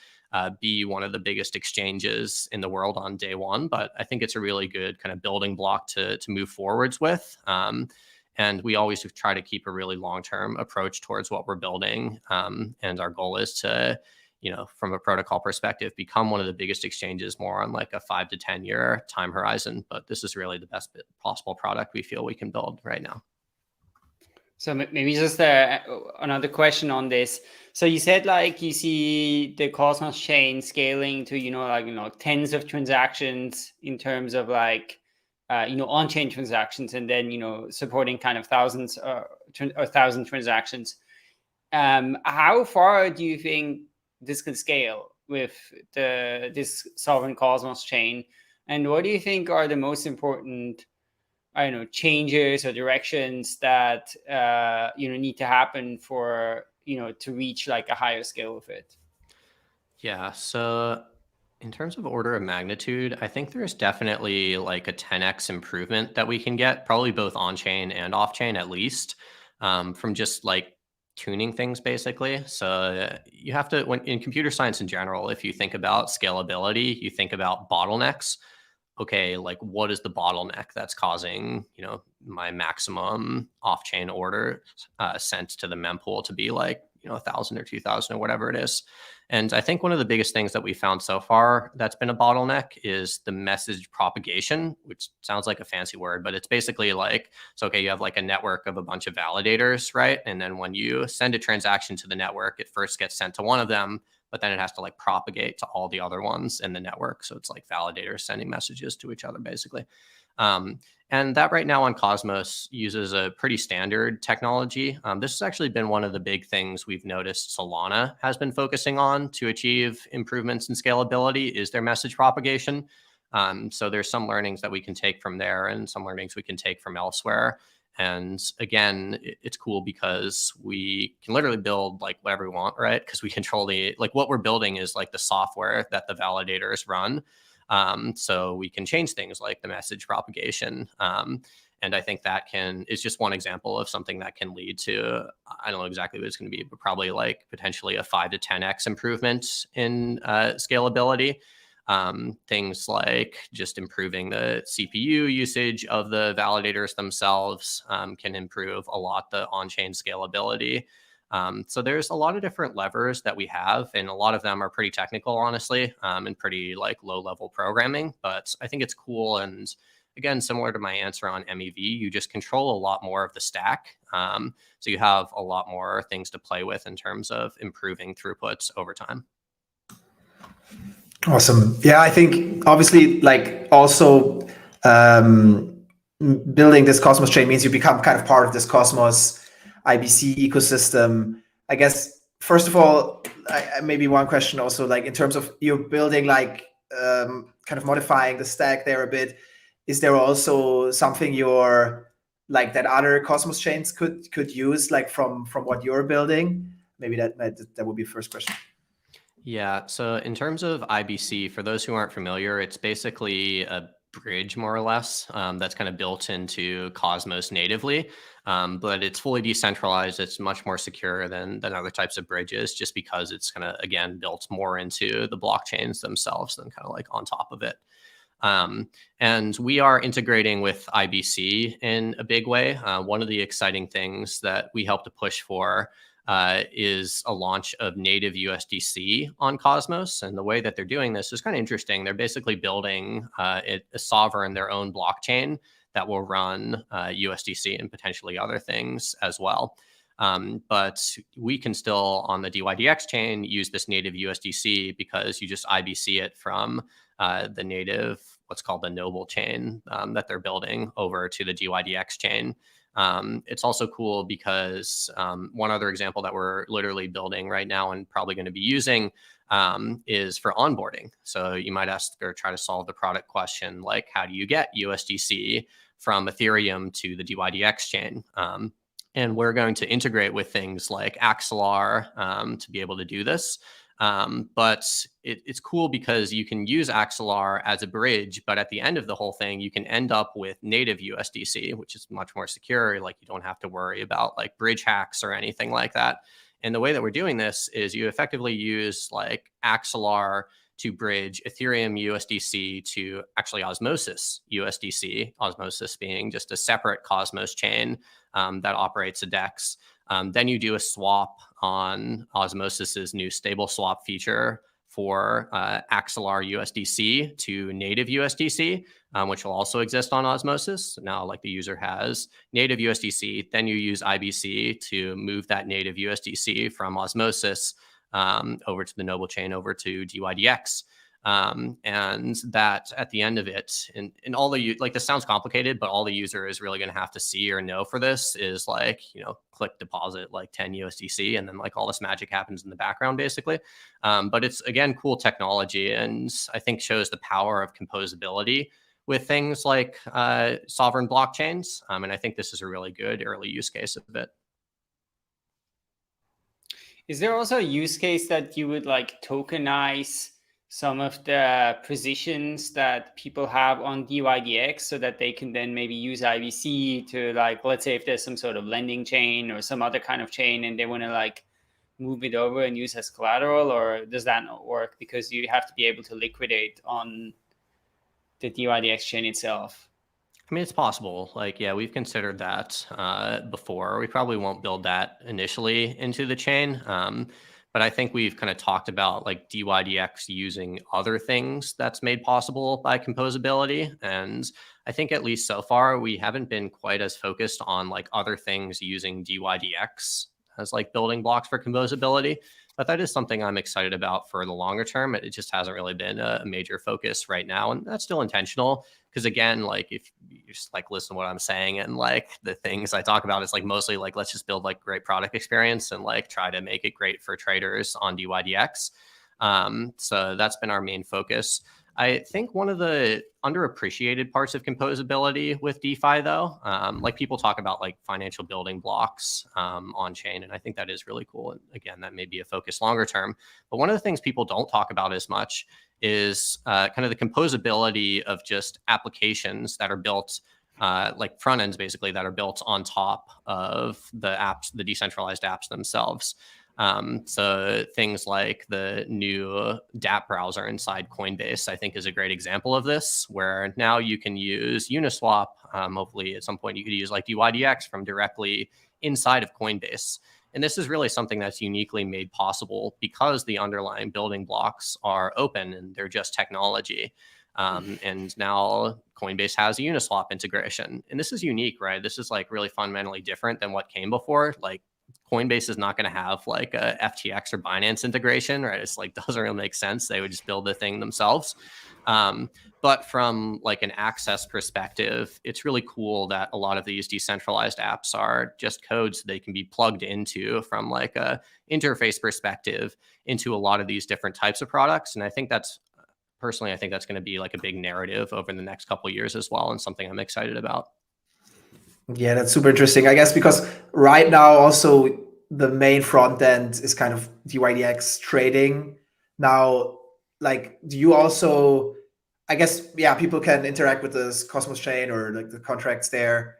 be one of the biggest exchanges in the world on day one. But I think it's a really good kind of building block to move forwards with. And we always try to keep a really long-term approach towards what we're building. And our goal is to, from a protocol perspective, become one of the biggest exchanges more on like a 5 to 10 year time horizon. But this is really the best possible product we feel we can build right now. So maybe just another question on this. So you said like you see the Cosmos chain scaling to, tens of transactions in terms of like, on-chain transactions, and then, supporting kind of thousands or 1,000 transactions. How far do you think this could scale with this sovereign Cosmos chain? And what do you think are the most important, changes or directions that, need to happen for, to reach like a higher scale with it? Yeah. So in terms of order of magnitude, I think there's definitely like a 10x improvement that we can get, probably both on-chain and off-chain at least, from just like tuning things basically. So you have to, when in computer science in general, if you think about scalability, you think about bottlenecks. Okay, like what is the bottleneck that's causing, my maximum off-chain order sent to the mempool to be like, 1,000 or 2,000 or whatever it is. And I think one of the biggest things that we found so far that's been a bottleneck is the message propagation, which sounds like a fancy word, but it's basically like, so, okay, you have like a network of a bunch of validators, right? And then when you send a transaction to the network, it first gets sent to one of them, but then it has to like propagate to all the other ones in the network. So it's like validators sending messages to each other, basically. And that right now on Cosmos uses a pretty standard technology. This has actually been one of the big things we've noticed Solana has been focusing on to achieve improvements in scalability, is their message propagation. So there's some learnings that we can take from there and some learnings we can take from elsewhere. And again, it's cool because we can literally build like whatever we want, right? Because we control what we're building is like the software that the validators run. So we can change things like the message propagation. And I think that is just one example of something that can lead to, I don't know exactly what it's going to be, but probably like potentially a 5 to 10x improvement in scalability. Things like just improving the CPU usage of the validators themselves can improve a lot the on-chain scalability. So there's a lot of different levers that we have, and a lot of them are pretty technical, honestly, and pretty like low-level programming. But I think it's cool, and again, similar to my answer on MEV, you just control a lot more of the stack. So you have a lot more things to play with in terms of improving throughputs over time. Awesome. Yeah, I think obviously like also building this Cosmos chain means you become kind of part of this Cosmos IBC ecosystem. I guess, first of all, maybe one question also, like in terms of you building like kind of modifying the stack there a bit, is there also something you're like that other Cosmos chains could use like from what you're building? Maybe that would be the first question. Yeah, so in terms of IBC, for those who aren't familiar, it's basically a bridge more or less that's kind of built into Cosmos natively, but it's fully decentralized. It's much more secure than other types of bridges, just because it's kind of, again, built more into the blockchains themselves than kind of like on top of it. And we are integrating with IBC in a big way. One of the exciting things that we help to push for is a launch of native USDC on Cosmos. And the way that they're doing this is kind of interesting. They're basically building a sovereign, their own blockchain that will run USDC and potentially other things as well. But we can still, on the dYdX chain, use this native USDC because you just IBC it from the native, what's called the Noble chain that they're building over to the dYdX chain. It's also cool because one other example that we're literally building right now and probably going to be using is for onboarding. So you might ask or try to solve the product question, like how do you get USDC from Ethereum to the dYdX chain? And we're going to integrate with things like Axelar to be able to do this. But it's cool because you can use Axelar as a bridge, but at the end of the whole thing, you can end up with native USDC, which is much more secure. Like you don't have to worry about like bridge hacks or anything like that. And the way that we're doing this is you effectively use like Axelar to bridge Ethereum USDC to actually Osmosis USDC, Osmosis being just a separate Cosmos chain that operates a DEX. Then you do a swap on Osmosis's new stable swap feature for Axelar USDC to native USDC, which will also exist on Osmosis. So now, like the user has native USDC, then you use IBC to move that native USDC from Osmosis over to the Noble chain, over to dYdX. And that at the end of it, and all the, like this sounds complicated, but all the user is really going to have to see or know for this is like, click deposit like 10 USDC, and then like all this magic happens in the background basically. But it's, again, cool technology, and I think shows the power of composability with things like sovereign blockchains. And I think this is a really good early use case of it. Is there also a use case that you would like tokenize some of the positions that people have on dYdX so that they can then maybe use IBC to, like, let's say if there's some sort of lending chain or some other kind of chain and they want to like move it over and use as collateral? Or does that not work because you have to be able to liquidate on the dYdX chain itself? I mean, it's possible. Like, yeah, we've considered that before. We probably won't build that initially into the chain. But I think we've kind of talked about like dYdX using other things that's made possible by composability. And I think at least so far, we haven't been quite as focused on like other things using dYdX as like building blocks for composability. But that is something I'm excited about for the longer term. It just hasn't really been a major focus right now. And that's still intentional. Because again, like if you just like listen to what I'm saying and like the things I talk about, it's like mostly like, let's just build like great product experience and like try to make it great for traders on dYdX. So that's been our main focus. I think one of the underappreciated parts of composability with DeFi, though, like people talk about like financial building blocks on chain, and I think that is really cool. And again, that may be a focus longer term. But one of the things people don't talk about as much is kind of the composability of just applications that are built, like front ends basically, that are built on top of the apps, the decentralized apps themselves. So things like the new dApp browser inside Coinbase, I think, is a great example of this, where now you can use Uniswap. Hopefully at some point you could use like dYdX from directly inside of Coinbase. And this is really something that's uniquely made possible because the underlying building blocks are open and they're just technology. And now Coinbase has a Uniswap integration. And this is unique, right? This is like really fundamentally different than what came before. Like Coinbase is not going to have like a FTX or Binance integration, right? It's like, doesn't really make sense. They would just build the thing themselves. But from like an access perspective, it's really cool that a lot of these decentralized apps are just codes they can be plugged into from like a interface perspective into a lot of these different types of products. And I think that's personally, I think that's going to be like a big narrative over the next couple of years as well, and something I'm excited about. Yeah, that's super interesting. I guess because right now also the main front end is kind of dYdX trading. Now, like, do you also, I guess, yeah, people can interact with this Cosmos chain or like the contracts there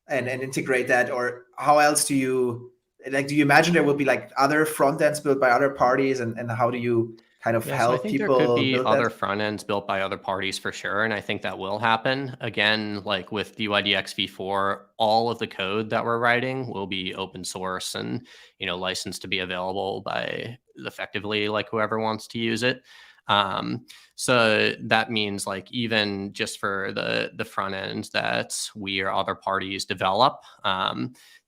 and integrate that, or how else do you, like, do you imagine there will be like other front ends built by other parties, and how do you kind of Yeah, so I help think there could people be build other that? front ends built by other parties for sure. And I think that will happen. Again, like with dYdX v4, all of the code that we're writing will be open source and, licensed to be available by effectively like whoever wants to use it. So that means like even just for the front end that we or other parties develop,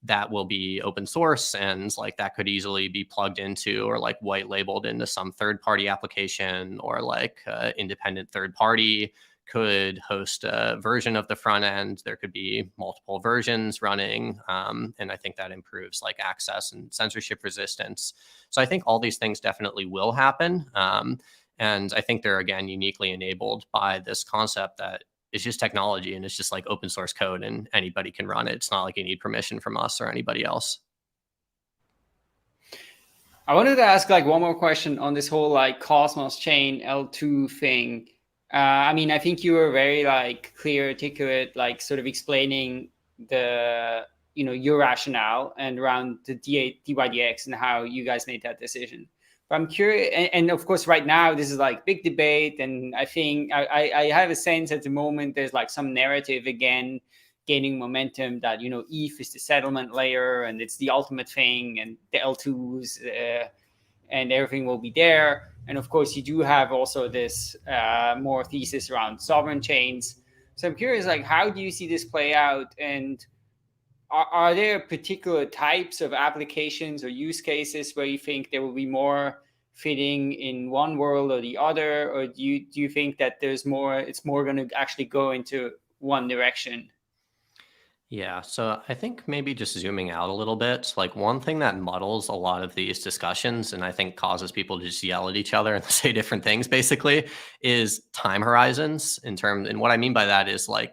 that will be open source, and like that could easily be plugged into or like white labeled into some third party application, or like independent third party could host a version of the front end. There could be multiple versions running. And I think that improves like access and censorship resistance. So I think all these things definitely will happen. And I think they're, again, uniquely enabled by this concept that it's just technology and it's just like open source code and anybody can run it. It's not like you need permission from us or anybody else. I wanted to ask like one more question on this whole like Cosmos chain L2 thing. I think you were very like clear, articulate, like sort of explaining the your rationale and around the dYdX and how you guys made that decision. But I'm curious, and of course, right now this is like big debate, and I think I have a sense at the moment there's like some narrative again gaining momentum that ETH is the settlement layer and it's the ultimate thing, and the L2s and everything will be there. And of course, you do have also this more thesis around sovereign chains. So I'm curious, like, how do you see this play out, and are there particular types of applications or use cases where you think there will be more fitting in one world or the other, or do you think that it's more going to actually go into one direction? Yeah, so I think maybe just zooming out a little bit, like one thing that muddles a lot of these discussions and I think causes people to just yell at each other and say different things basically is time horizons and what I mean by that is like,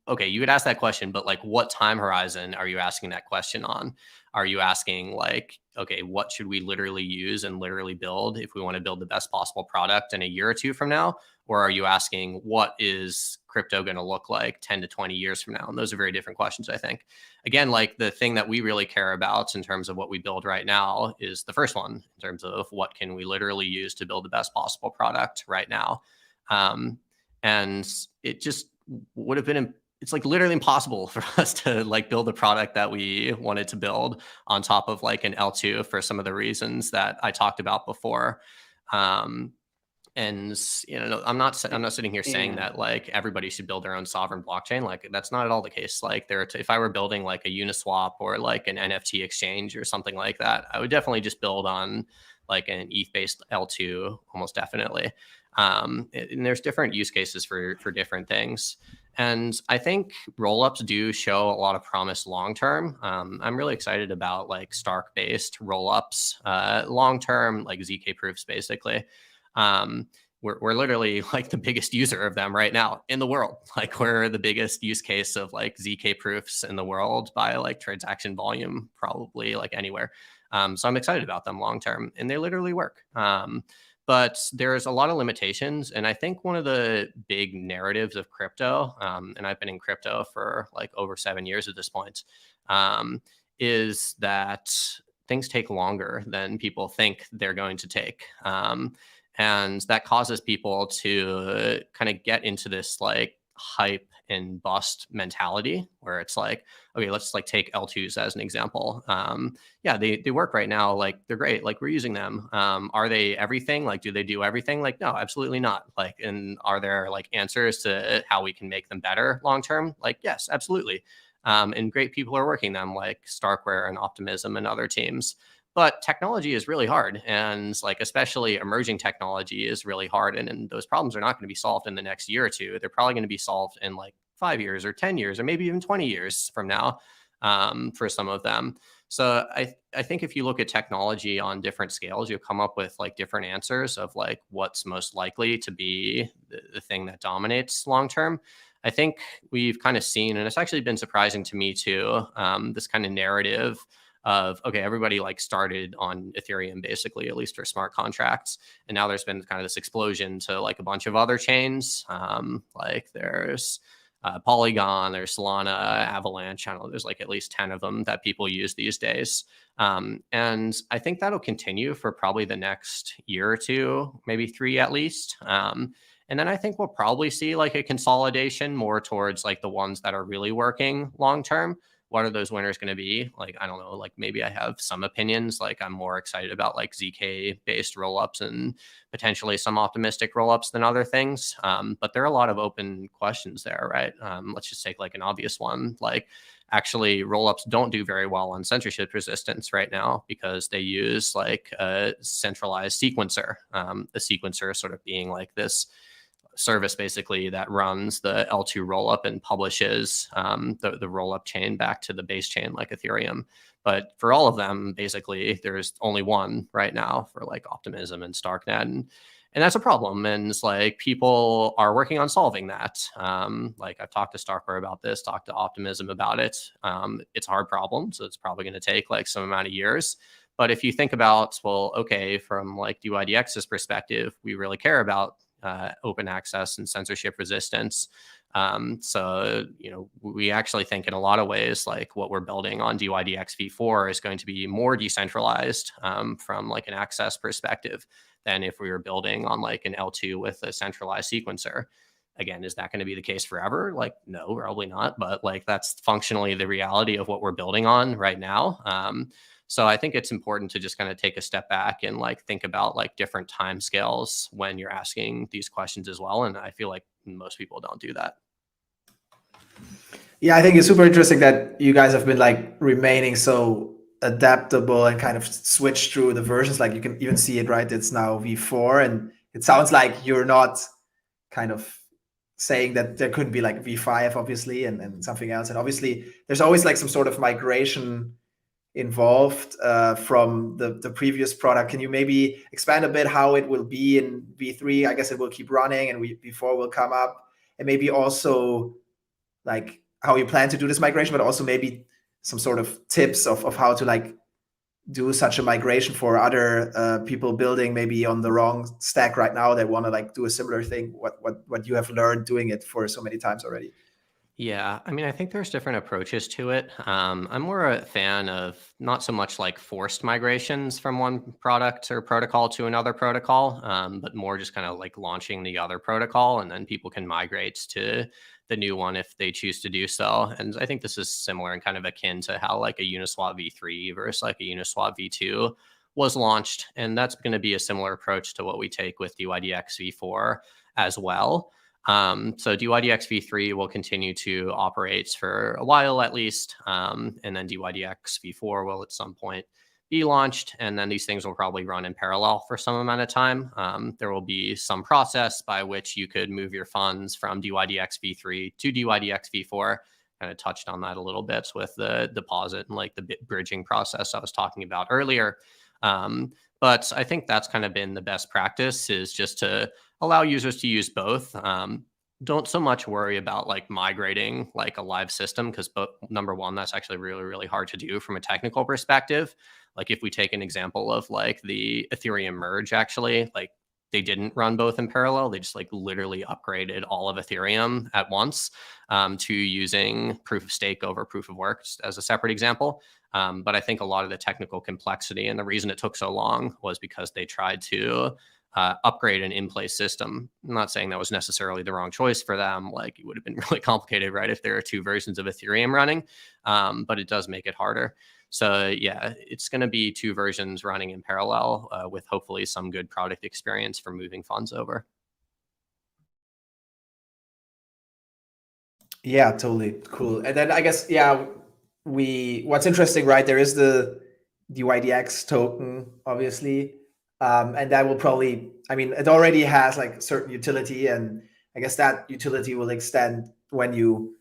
okay, you would ask that question, but like what time horizon are you asking that question on? Are you asking like, okay, what should we literally use and literally build if we want to build the best possible product in a year or two from now? Or are you asking what is crypto going to look like 10 to 20 years from now? And those are very different questions, I think. Again, like the thing that we really care about in terms of what we build right now is the first one, in terms of what can we literally use to build the best possible product right now. And it just would have been, it's like literally impossible for us to like build a product that we wanted to build on top of like an L2 for some of the reasons that I talked about before. And I'm not sitting here saying that like everybody should build their own sovereign blockchain. Like that's not at all the case. Like if I were building like a Uniswap or like an NFT exchange or something like that, I would definitely just build on like an ETH-based L2, almost definitely. And there's different use cases for different things. And I think rollups do show a lot of promise long term. I'm really excited about like Stark-based rollups, long term, like ZK proofs, basically. We're literally like the biggest user of them right now in the world. Like we're the biggest use case of like ZK proofs in the world by like transaction volume, probably like anywhere. So I'm excited about them long term, and they literally work. But there's a lot of limitations. And I think one of the big narratives of crypto, and I've been in crypto for like over 7 years at this point, is that things take longer than people think they're going to take. And that causes people to kind of get into this like hype and bust mentality where it's like, okay, let's like take L2s as an example. Yeah, they work right now. Like they're great. Like we're using them. Are they everything? Like, do they do everything? Like, no, absolutely not. Like, and are there like answers to how we can make them better long term? Like, yes, absolutely. And great people are working them like Starkware and Optimism and other teams. But technology is really hard, and like especially emerging technology is really hard, and those problems are not going to be solved in the next year or two. They're probably going to be solved in like 5 years or 10 years or maybe even 20 years from now, for some of them. So I think if you look at technology on different scales, you'll come up with like different answers of like what's most likely to be the thing that dominates long term. I think we've kind of seen, and it's actually been surprising to me too, this kind of narrative of, okay, everybody like started on Ethereum basically, at least for smart contracts. And now there's been kind of this explosion to like a bunch of other chains. Like there's Polygon, there's Solana, Avalanche. I don't know, there's like at least 10 of them that people use these days. And I think that'll continue for probably the next year or two, maybe 3 at least. And then I think we'll probably see like a consolidation more towards like the ones that are really working long term. What are those winners going to be? Like, I don't know, like maybe I have some opinions. Like I'm more excited about like ZK based rollups and potentially some optimistic rollups than other things. But there are a lot of open questions there, right? Let's just take like an obvious one. Like actually rollups don't do very well on censorship resistance right now because they use like a centralized sequencer, the sequencer sort of being like this service basically that runs the L2 rollup and publishes the rollup chain back to the base chain like Ethereum. But for all of them, basically, there's only one right now for like Optimism and Starknet. And that's a problem. And it's like people are working on solving that. Like I've talked to Starkware about this, talked to Optimism about it. It's a hard problem. So it's probably going to take like some amount of years. But if you think about, well, okay, from like dYdX's perspective, we really care about open access and censorship resistance. So, you know, we actually think in a lot of ways, like what we're building on dYdX v4 is going to be more decentralized from like an access perspective than if we were building on like an L2 with a centralized sequencer. Again, is that going to be the case forever? Like, no, probably not. But like, that's functionally the reality of what we're building on right now. So I think it's important to just kind of take a step back and like think about like different time scales when you're asking these questions as well. And I feel like most people don't do that. Yeah, I think it's super interesting that you guys have been like remaining so adaptable and kind of switch through the versions. Like you can even see it, right? It's now v4, and it sounds like you're not kind of saying that there couldn't be like v5, obviously, and something else. And obviously, there's always like some sort of migration involved from the previous product. Can you maybe expand a bit how it will be in v3? I guess it will keep running, and v4 will come up, and maybe also like how you plan to do this migration, but also maybe some sort of tips of how to like do such a migration for other people building maybe on the wrong stack right now. They want to like do a similar thing. What you have learned doing it for so many times already. Yeah, I mean, I think there's different approaches to it. I'm more a fan of not so much like forced migrations from one product or protocol to another protocol, but more just kind of like launching the other protocol and then people can migrate to the new one if they choose to do so. And I think this is similar and kind of akin to how like a Uniswap v3 versus like a Uniswap v2 was launched. And that's going to be a similar approach to what we take with dYdX v4 as well. So dYdX v3 will continue to operate for a while at least, and then dYdX v4 will at some point be launched, and then these things will probably run in parallel for some amount of time. There will be some process by which you could move your funds from dYdX v3 to dYdX v4. Kind of touched on that a little bit with the deposit and like the bridging process I was talking about earlier. But I think that's kind of been the best practice, is just to allow users to use both. Don't so much worry about like migrating like a live system, because number one, that's actually really, really hard to do from a technical perspective. Like if we take an example of like the Ethereum merge, actually, like they didn't run both in parallel. They just like literally upgraded all of Ethereum at once to using proof of stake over proof of work as a separate example. But I think a lot of the technical complexity and the reason it took so long was because they tried to upgrade an in-place system. I'm not saying that was necessarily the wrong choice for them. Like, it would have been really complicated, right, if there are two versions of Ethereum running, but it does make it harder. So yeah, it's going to be two versions running in parallel with hopefully some good product experience for moving funds over. Yeah, totally. Cool. And then I guess, yeah, what's interesting, right? There is the dYdX token, obviously. And that will probably, I mean, it already has like certain utility, and I guess that utility will extend when you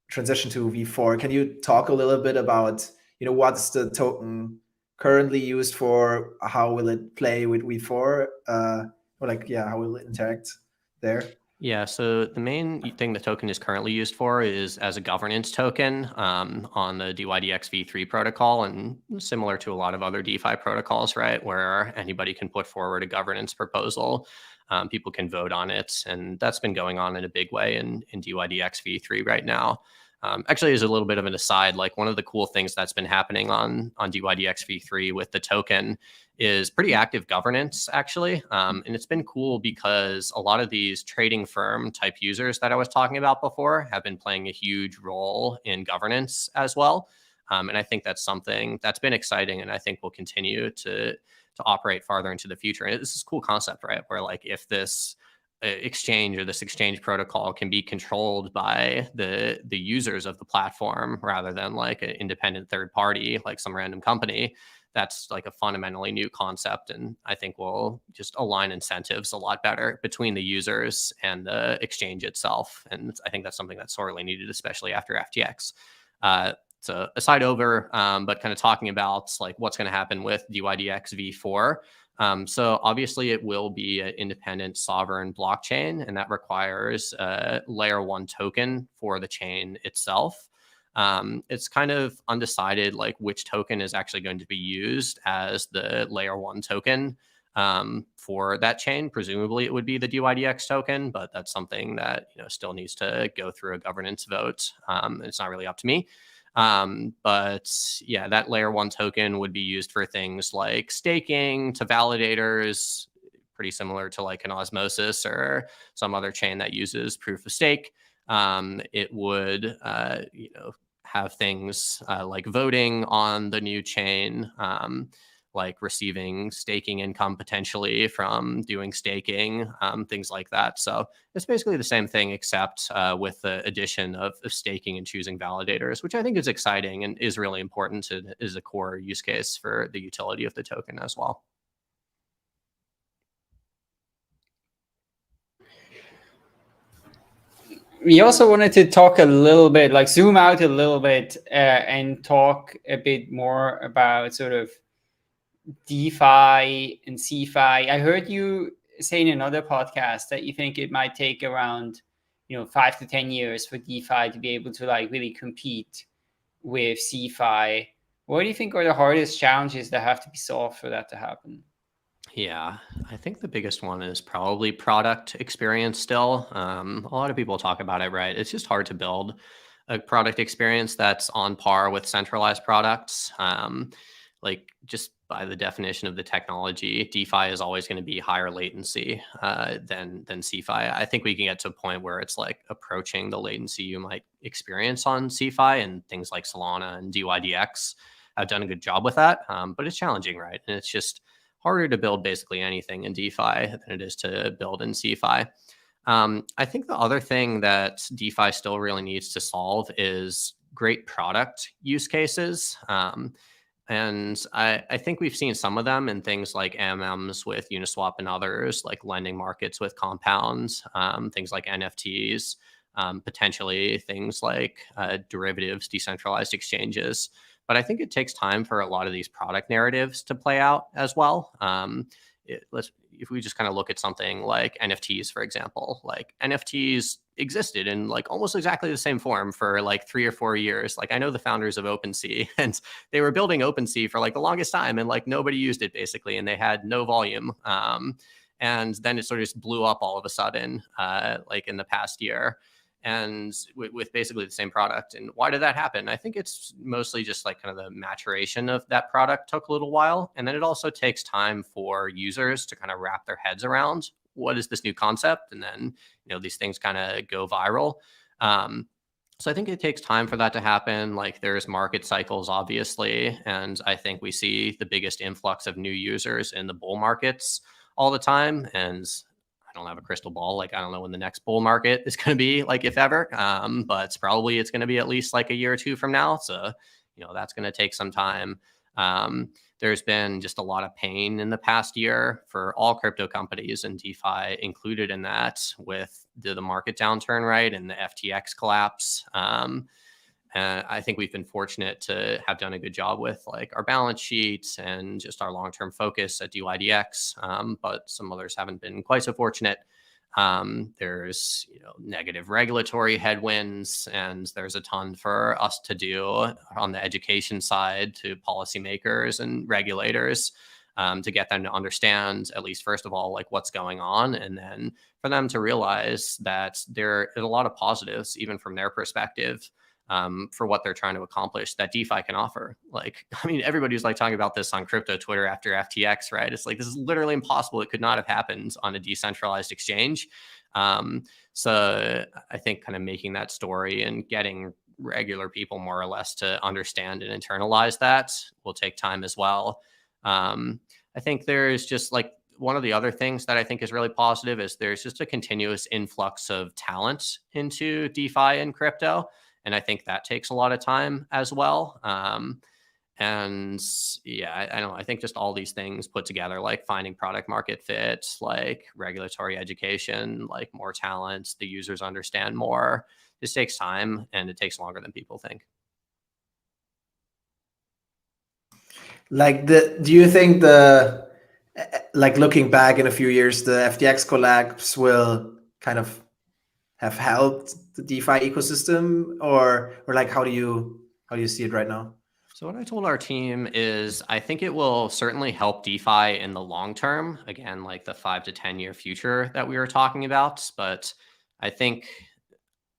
transition to V4. Can you talk a little bit about, what's the token currently used for? How will it play with V4? Or like, yeah, how will it interact there? Yeah, so the main thing the token is currently used for is as a governance token on the dYdX v3 protocol, and similar to a lot of other DeFi protocols, right, where anybody can put forward a governance proposal. People can vote on it, and that's been going on in a big way in dYdX v3 right now. Actually, as a little bit of an aside, like one of the cool things that's been happening on dYdX v3 with the token is pretty active governance, actually. And it's been cool because a lot of these trading firm type users that I was talking about before have been playing a huge role in governance as well. And I think that's something that's been exciting, and I think will continue to operate farther into the future. And this is a cool concept, right? Where like if this exchange or this exchange protocol can be controlled by the users of the platform rather than like an independent third party, like some random company, that's like a fundamentally new concept, and I think will just align incentives a lot better between the users and the exchange itself. And I think that's something that's sorely needed, especially after FTX. So aside over, but kind of talking about like what's going to happen with dYdX v4. So obviously it will be an independent sovereign blockchain, and that requires a layer 1 token for the chain itself. It's kind of undecided like which token is actually going to be used as the layer 1 token for that chain. Presumably it would be the dYdX token, but that's something that still needs to go through a governance vote. It's not really up to me. But yeah, that layer 1 token would be used for things like staking to validators, pretty similar to like an Osmosis or some other chain that uses proof of stake. It would, have things like voting on the new chain, like receiving staking income potentially from doing staking, things like that. So it's basically the same thing, except with the addition of staking and choosing validators, which I think is exciting and is really important and is a core use case for the utility of the token as well. We also wanted to talk a little bit, like zoom out a little bit and talk a bit more about sort of DeFi and CeFi. I heard you say in another podcast that you think it might take around 5 to 10 years for DeFi to be able to like really compete with CeFi. What do you think are the hardest challenges that have to be solved for that to happen? Yeah, I think the biggest one is probably product experience still. A lot of people talk about it, right? It's just hard to build a product experience that's on par with centralized products. Like just by the definition of the technology, DeFi is always going to be higher latency than CeFi. I think we can get to a point where it's like approaching the latency you might experience on CeFi, and things like Solana and dYdX have done a good job with that. But it's challenging, right? And it's just harder to build basically anything in DeFi than it is to build in CeFi. I think the other thing that DeFi still really needs to solve is great product use cases. And I think we've seen some of them in things like AMMs with Uniswap and others, like lending markets with compounds, things like NFTs, potentially things like derivatives, decentralized exchanges. But I think it takes time for a lot of these product narratives to play out as well. If we just kind of look at something like NFTs, for example, like NFTs existed in like almost exactly the same form for like 3 or 4 years. Like I know the founders of OpenSea, and they were building OpenSea for like the longest time, and like nobody used it basically, and they had no volume. And then it sort of just blew up all of a sudden, like in the past year, and with basically the same product. And why did that happen? I think it's mostly just like kind of the maturation of that product took a little while. And then it also takes time for users to kind of wrap their heads around what is this new concept. And then, these things kind of go viral. So I think it takes time for that to happen. Like there's market cycles, obviously. And I think we see the biggest influx of new users in the bull markets all the time. And I don't have a crystal ball. Like, I don't know when the next bull market is going to be, like, if ever. But it's going to be at least like a year or two from now. So, that's going to take some time. There's been just a lot of pain in the past year for all crypto companies, and DeFi included in that, with the market downturn, right, and the FTX collapse. And I think we've been fortunate to have done a good job with like our balance sheets and just our long-term focus at dYdX. But some others haven't been quite so fortunate. There's negative regulatory headwinds, and there's a ton for us to do on the education side to policymakers and regulators, to get them to understand, at least first of all, like what's going on, and then for them to realize that there is a lot of positives, even from their perspective, for what they're trying to accomplish, that DeFi can offer. Like, I mean, everybody's like talking about this on crypto Twitter after FTX, right? It's like, this is literally impossible. It could not have happened on a decentralized exchange. So I think kind of making that story and getting regular people more or less to understand and internalize that will take time as well. I think there's just like, one of the other things that I think is really positive is there's just a continuous influx of talent into DeFi and crypto. And I think that takes a lot of time as well. And yeah, I don't know. I think just all these things put together, like finding product market fit, like regulatory education, like more talent, the users understand more. This takes time, and it takes longer than people think. Like, do you think like looking back in a few years, the FTX collapse will kind of have helped the DeFi ecosystem, or like how do you see it right now? So what I told our team is I think it will certainly help DeFi in the long term. Again, like the 5 to 10 year future that we were talking about. But I think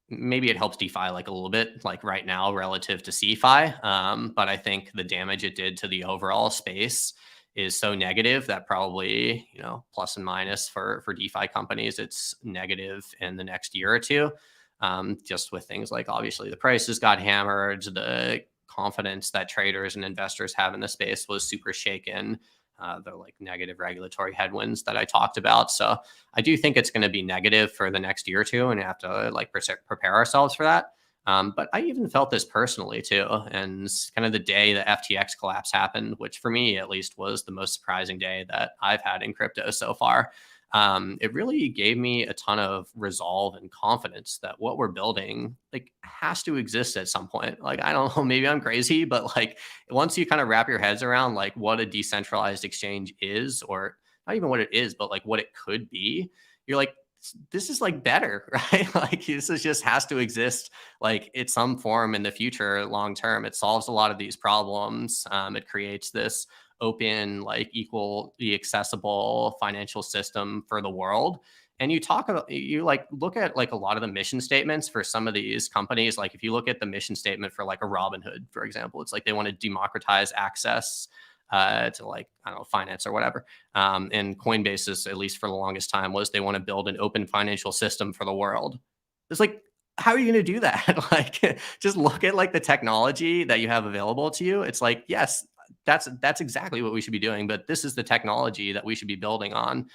maybe it helps DeFi like a little bit, like right now relative to CeFi. But I think the damage it did to the overall space is so negative that probably, plus and minus for DeFi companies, it's negative in the next year or two. Just with things like, obviously the prices got hammered, the confidence that traders and investors have in the space was super shaken. The like negative regulatory headwinds that I talked about. So I do think it's going to be negative for the next year or two, and you have to like prepare ourselves for that. But I even felt this personally too. And kind of the day the FTX collapse happened, which for me at least was the most surprising day that I've had in crypto so far. It really gave me a ton of resolve and confidence that what we're building like has to exist at some point. Like, I don't know, maybe I'm crazy, but like once you kind of wrap your heads around like what a decentralized exchange is, or not even what it is, but like what it could be, you're like, this is like better, right? Like this is just has to exist like in some form in the future, long term. It solves a lot of these problems. It creates this open, like equally accessible financial system for the world. And you like look at like a lot of the mission statements for some of these companies. Like if you look at the mission statement for like a Robinhood, for example, it's like they want to democratize access to like, I don't know, finance or whatever. And Coinbase's, at least for the longest time, was they want to build an open financial system for the world. It's like, how are you going to do that? Like, just look at like the technology that you have available to you. It's like, yes, that's exactly what we should be doing. But this is the technology that we should be building on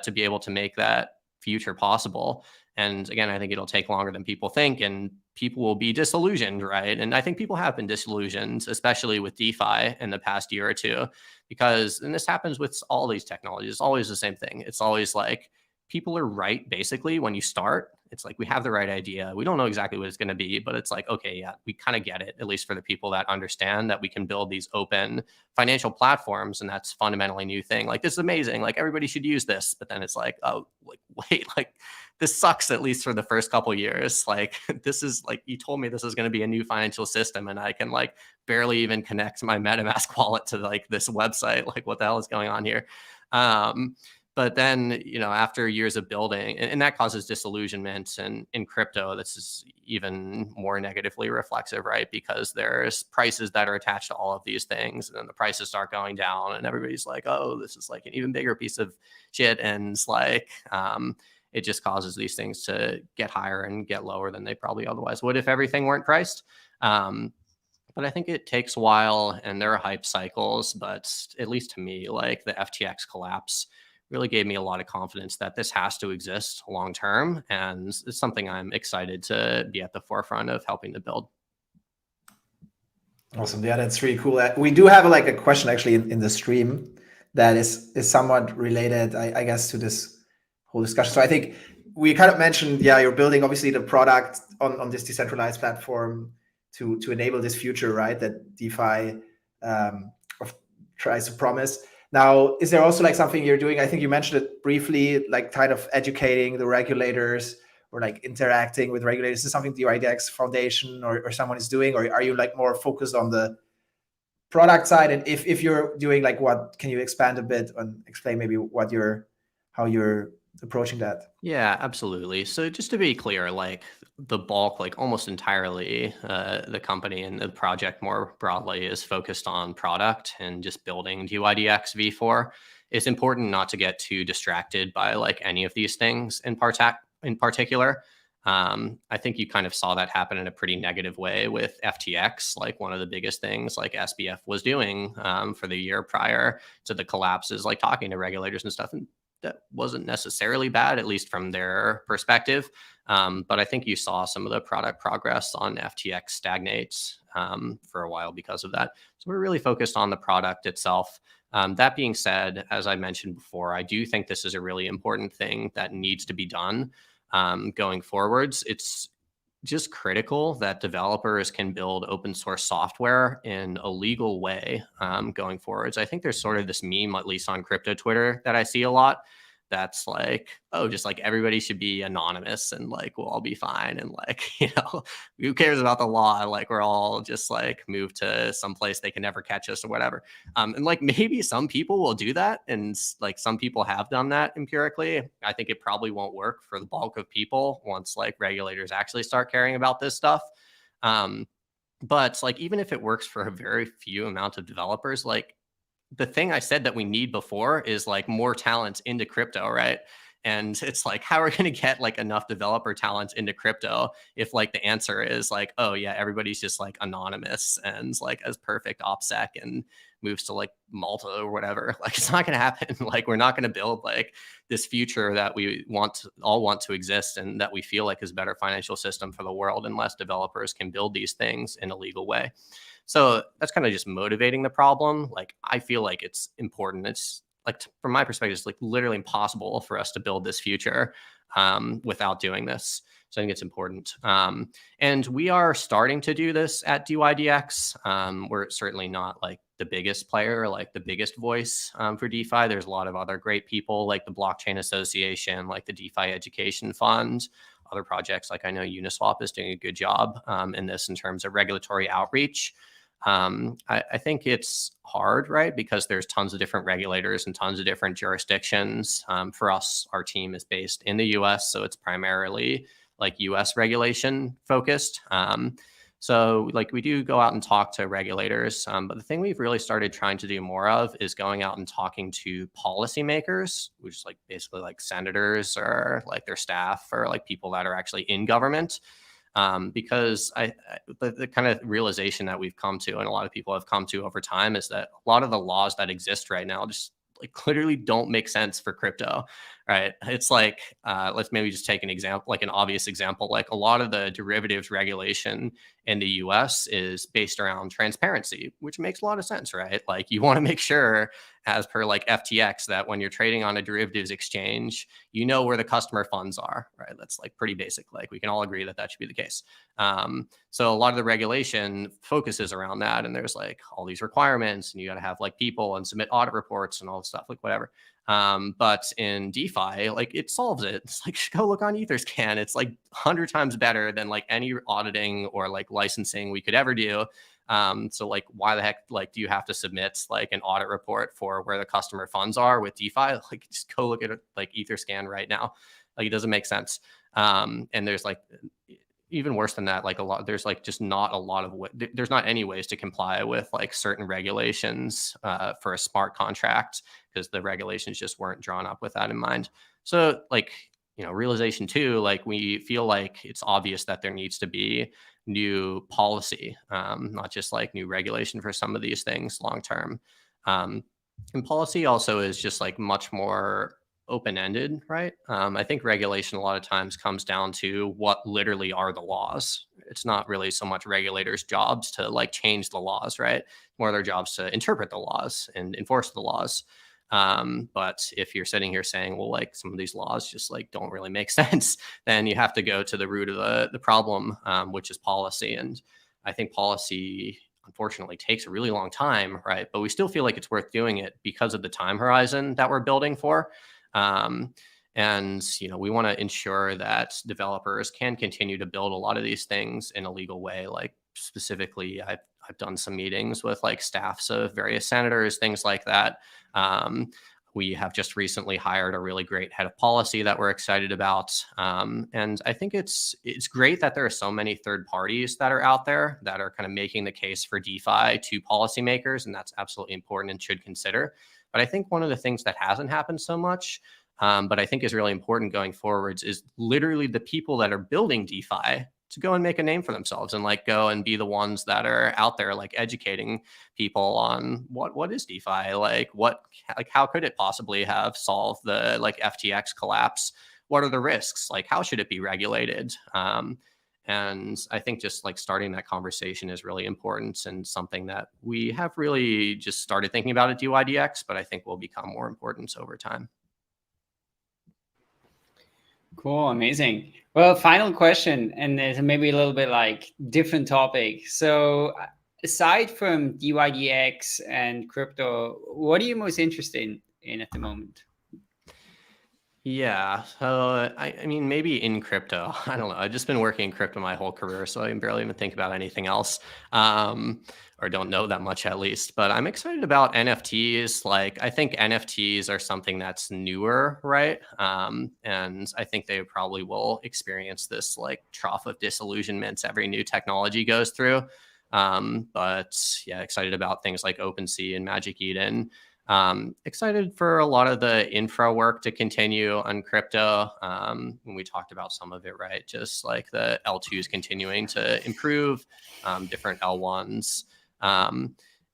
to be able to make that future possible. And again, I think it'll take longer than people think, and people will be disillusioned, right? And I think people have been disillusioned, especially with DeFi in the past year or two, because, and this happens with all these technologies, it's always the same thing. It's always like people are right, basically, when you start. It's like we have the right idea. We don't know exactly what it's going to be, but it's like, okay, yeah, we kind of get it, at least for the people that understand that we can build these open financial platforms. And that's fundamentally new thing. Like, this is amazing. Like, everybody should use this. But then it's like, oh, like, wait, like, this sucks, at least for the first couple of years. Like, this is like, you told me this is going to be a new financial system, and I can like barely even connect my MetaMask wallet to like this website. Like, what the hell is going on here? But then, after years of building, and that causes disillusionment. And in crypto, this is even more negatively reflexive, right? Because there's prices that are attached to all of these things, and then the prices start going down, and everybody's like, oh, this is like an even bigger piece of shit. And it's like, it just causes these things to get higher and get lower than they probably otherwise would if everything weren't priced. But I think it takes a while, and there are hype cycles. But at least to me, like the FTX collapse really gave me a lot of confidence that this has to exist long term. And it's something I'm excited to be at the forefront of helping to build. Awesome. Yeah, that's really cool. We do have a question actually in the stream that is somewhat related, I guess, to this whole discussion. So I think we kind of mentioned, you're building obviously the product on this decentralized platform to enable this future, right? That DeFi tries to promise. Now, is there also something you're doing? I think you mentioned it briefly, kind of educating the regulators or interacting with regulators. Is this something the dYdX Foundation or someone is doing, or are you more focused on the product side? And if you're doing what, can you expand a bit and explain maybe how you're approaching that? Yeah, absolutely. So just to be clear, the bulk, almost entirely, the company and the project more broadly is focused on product and just building dYdX v4. It's important not to get too distracted by any of these things in particular. I think you kind of saw that happen in a pretty negative way with FTX. One of the biggest things SBF was doing for the year prior to the collapse is talking to regulators and stuff. And that wasn't necessarily bad, at least from their perspective. But I think you saw some of the product progress on FTX stagnate for a while because of that. So we're really focused on the product itself. That being said, as I mentioned before, I do think this is a really important thing that needs to be done going forwards. It's just critical that developers can build open source software in a legal way going forwards. I think there's sort of this meme, at least on crypto Twitter, that I see a lot. That's just everybody should be anonymous and we'll all be fine. And who cares about the law? We're all just move to some place they can never catch us or whatever. And maybe some people will do that. And some people have done that empirically. I think it probably won't work for the bulk of people once regulators actually start caring about this stuff. But even if it works for a very few amount of developers, the thing I said that we need before is more talent into crypto, right? And it's how are we going to get enough developer talent into crypto if the answer is oh yeah, everybody's just anonymous and as perfect OPSEC and moves to Malta or whatever. It's not going to happen. We're not going to build this future that we all want to exist and that we feel is a better financial system for the world unless developers can build these things in a legal way. So that's kind of just motivating the problem. I feel it's important. It's from my perspective, it's literally impossible for us to build this future without doing this. So I think it's important. And we are starting to do this at dYdX. We're certainly not the biggest player, the biggest voice for DeFi. There's a lot of other great people the Blockchain Association, the DeFi Education Fund, other projects I know Uniswap is doing a good job in this in terms of regulatory outreach. I think it's hard, right? Because there's tons of different regulators and tons of different jurisdictions. For us, our team is based in the US, so it's primarily US regulation focused. So we do go out and talk to regulators, but the thing we've really started trying to do more of is going out and talking to policymakers, which is basically senators or their staff or people that are actually in government. Because the kind of realization that we've come to and a lot of people have come to over time is that a lot of the laws that exist right now just clearly don't make sense for crypto, right? It's let's maybe just take an example, an obvious example. A lot of the derivatives regulation in the US is based around transparency, which makes a lot of sense, right? You want to make sure, as per FTX, that when you're trading on a derivatives exchange, you know where the customer funds are, right? That's pretty basic. We can all agree that that should be the case. So a lot of the regulation focuses around that, and there's all these requirements, and you got to have people and submit audit reports and all this stuff, whatever. But in DeFi, it solves it. It's go look on Etherscan. It's 100 times better than any auditing or licensing we could ever do. So like, why the heck, like, do you have to submit like an audit report for where the customer funds are with DeFi? Like, just go look at it, like Etherscan right now. Like, it doesn't make sense. And there's like, even worse than that, like there's like just not a lot of there's not any ways to comply with like certain regulations for a smart contract, because the regulations just weren't drawn up with that in mind. So like, realization two, like, we feel like it's obvious that there needs to be new policy, not just like new regulation for some of these things long term. And policy also is just like much more open-ended, right? I think regulation a lot of times comes down to what literally are the laws. It's not really so much regulators' jobs to like change the laws, right? More their jobs to interpret the laws and enforce the laws. But if you're sitting here saying, well, like, some of these laws just like don't really make sense, then you have to go to the root of the problem, which is policy. And I think policy, unfortunately, takes a really long time, right? But we still feel like it's worth doing it because of the time horizon that we're building for. And we want to ensure that developers can continue to build a lot of these things in a legal way. Like, specifically, I've done some meetings with like staffs of various senators, things like that. We have just recently hired a really great head of policy that we're excited about. And I think it's great that there are so many third parties that are out there that are kind of making the case for DeFi to policymakers, and that's absolutely important and should consider. But I think one of the things that hasn't happened so much, but I think is really important going forwards, is literally the people that are building DeFi to go and make a name for themselves and like go and be the ones that are out there like educating people on what is DeFi, like how could it possibly have solved the like FTX collapse? What are the risks? Like, how should it be regulated? And I think just like starting that conversation is really important, and something that we have really just started thinking about at dYdX, but I think will become more important over time. Cool, amazing. Well, final question, and it's maybe a little bit like different topic. So aside from dYdX and crypto, what are you most interested in at the moment? Yeah, so I mean, maybe in crypto. I don't know. I've just been working in crypto my whole career, so I barely even think about anything else, or don't know that much at least. But I'm excited about NFTs. Like, I think NFTs are something that's newer, right? And I think they probably will experience this like trough of disillusionments every new technology goes through. But yeah, excited about things like OpenSea and Magic Eden. Excited for a lot of the infra work to continue on crypto. When we talked about some of it, right? Just like the L2s continuing to improve, different L1s.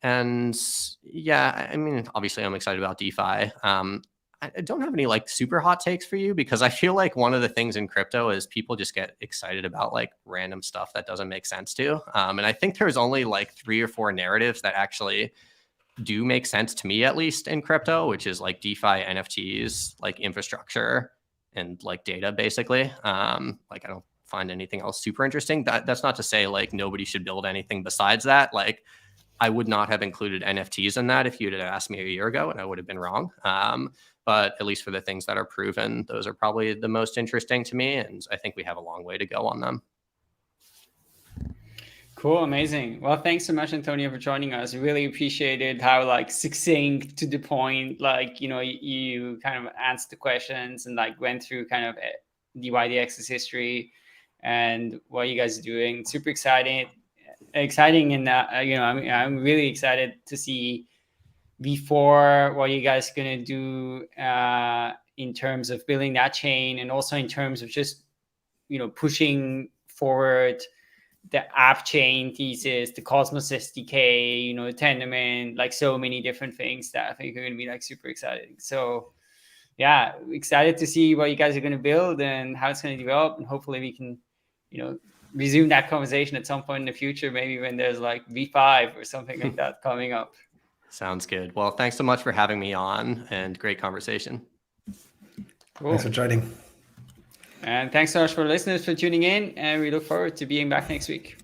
And yeah, I mean, obviously I'm excited about DeFi. I don't have any like super hot takes for you, because I feel like one of the things in crypto is people just get excited about like random stuff that doesn't make sense to. And I think there's only like 3 or 4 narratives that actually do make sense to me, at least in crypto, which is like DeFi, NFTs, like infrastructure, and like data, basically. Like, I don't find anything else super interesting. That's not to say like nobody should build anything besides that. Like, I would not have included NFTs in that if you'd have asked me a year ago, and I would have been wrong. But at least for the things that are proven, those are probably the most interesting to me. And I think we have a long way to go on them. Cool, amazing. Well, thanks so much, Antonio, for joining us. Really appreciated how like succinct, to the point, like, you kind of answered the questions and like went through kind of dYdX's history and what you guys are doing. Super exciting, and I'm really excited to see before what you guys are gonna do in terms of building that chain, and also in terms of just pushing forward the app chain thesis, the Cosmos SDK, the Tendermint, like so many different things that I think are going to be like super exciting. So yeah, excited to see what you guys are going to build and how it's going to develop. And hopefully we can, resume that conversation at some point in the future, maybe when there's like V5 or something like that coming up. Sounds good. Well, thanks so much for having me on, and great conversation. Cool. Thanks for joining. And thanks so much for listeners for tuning in, and we look forward to being back next week.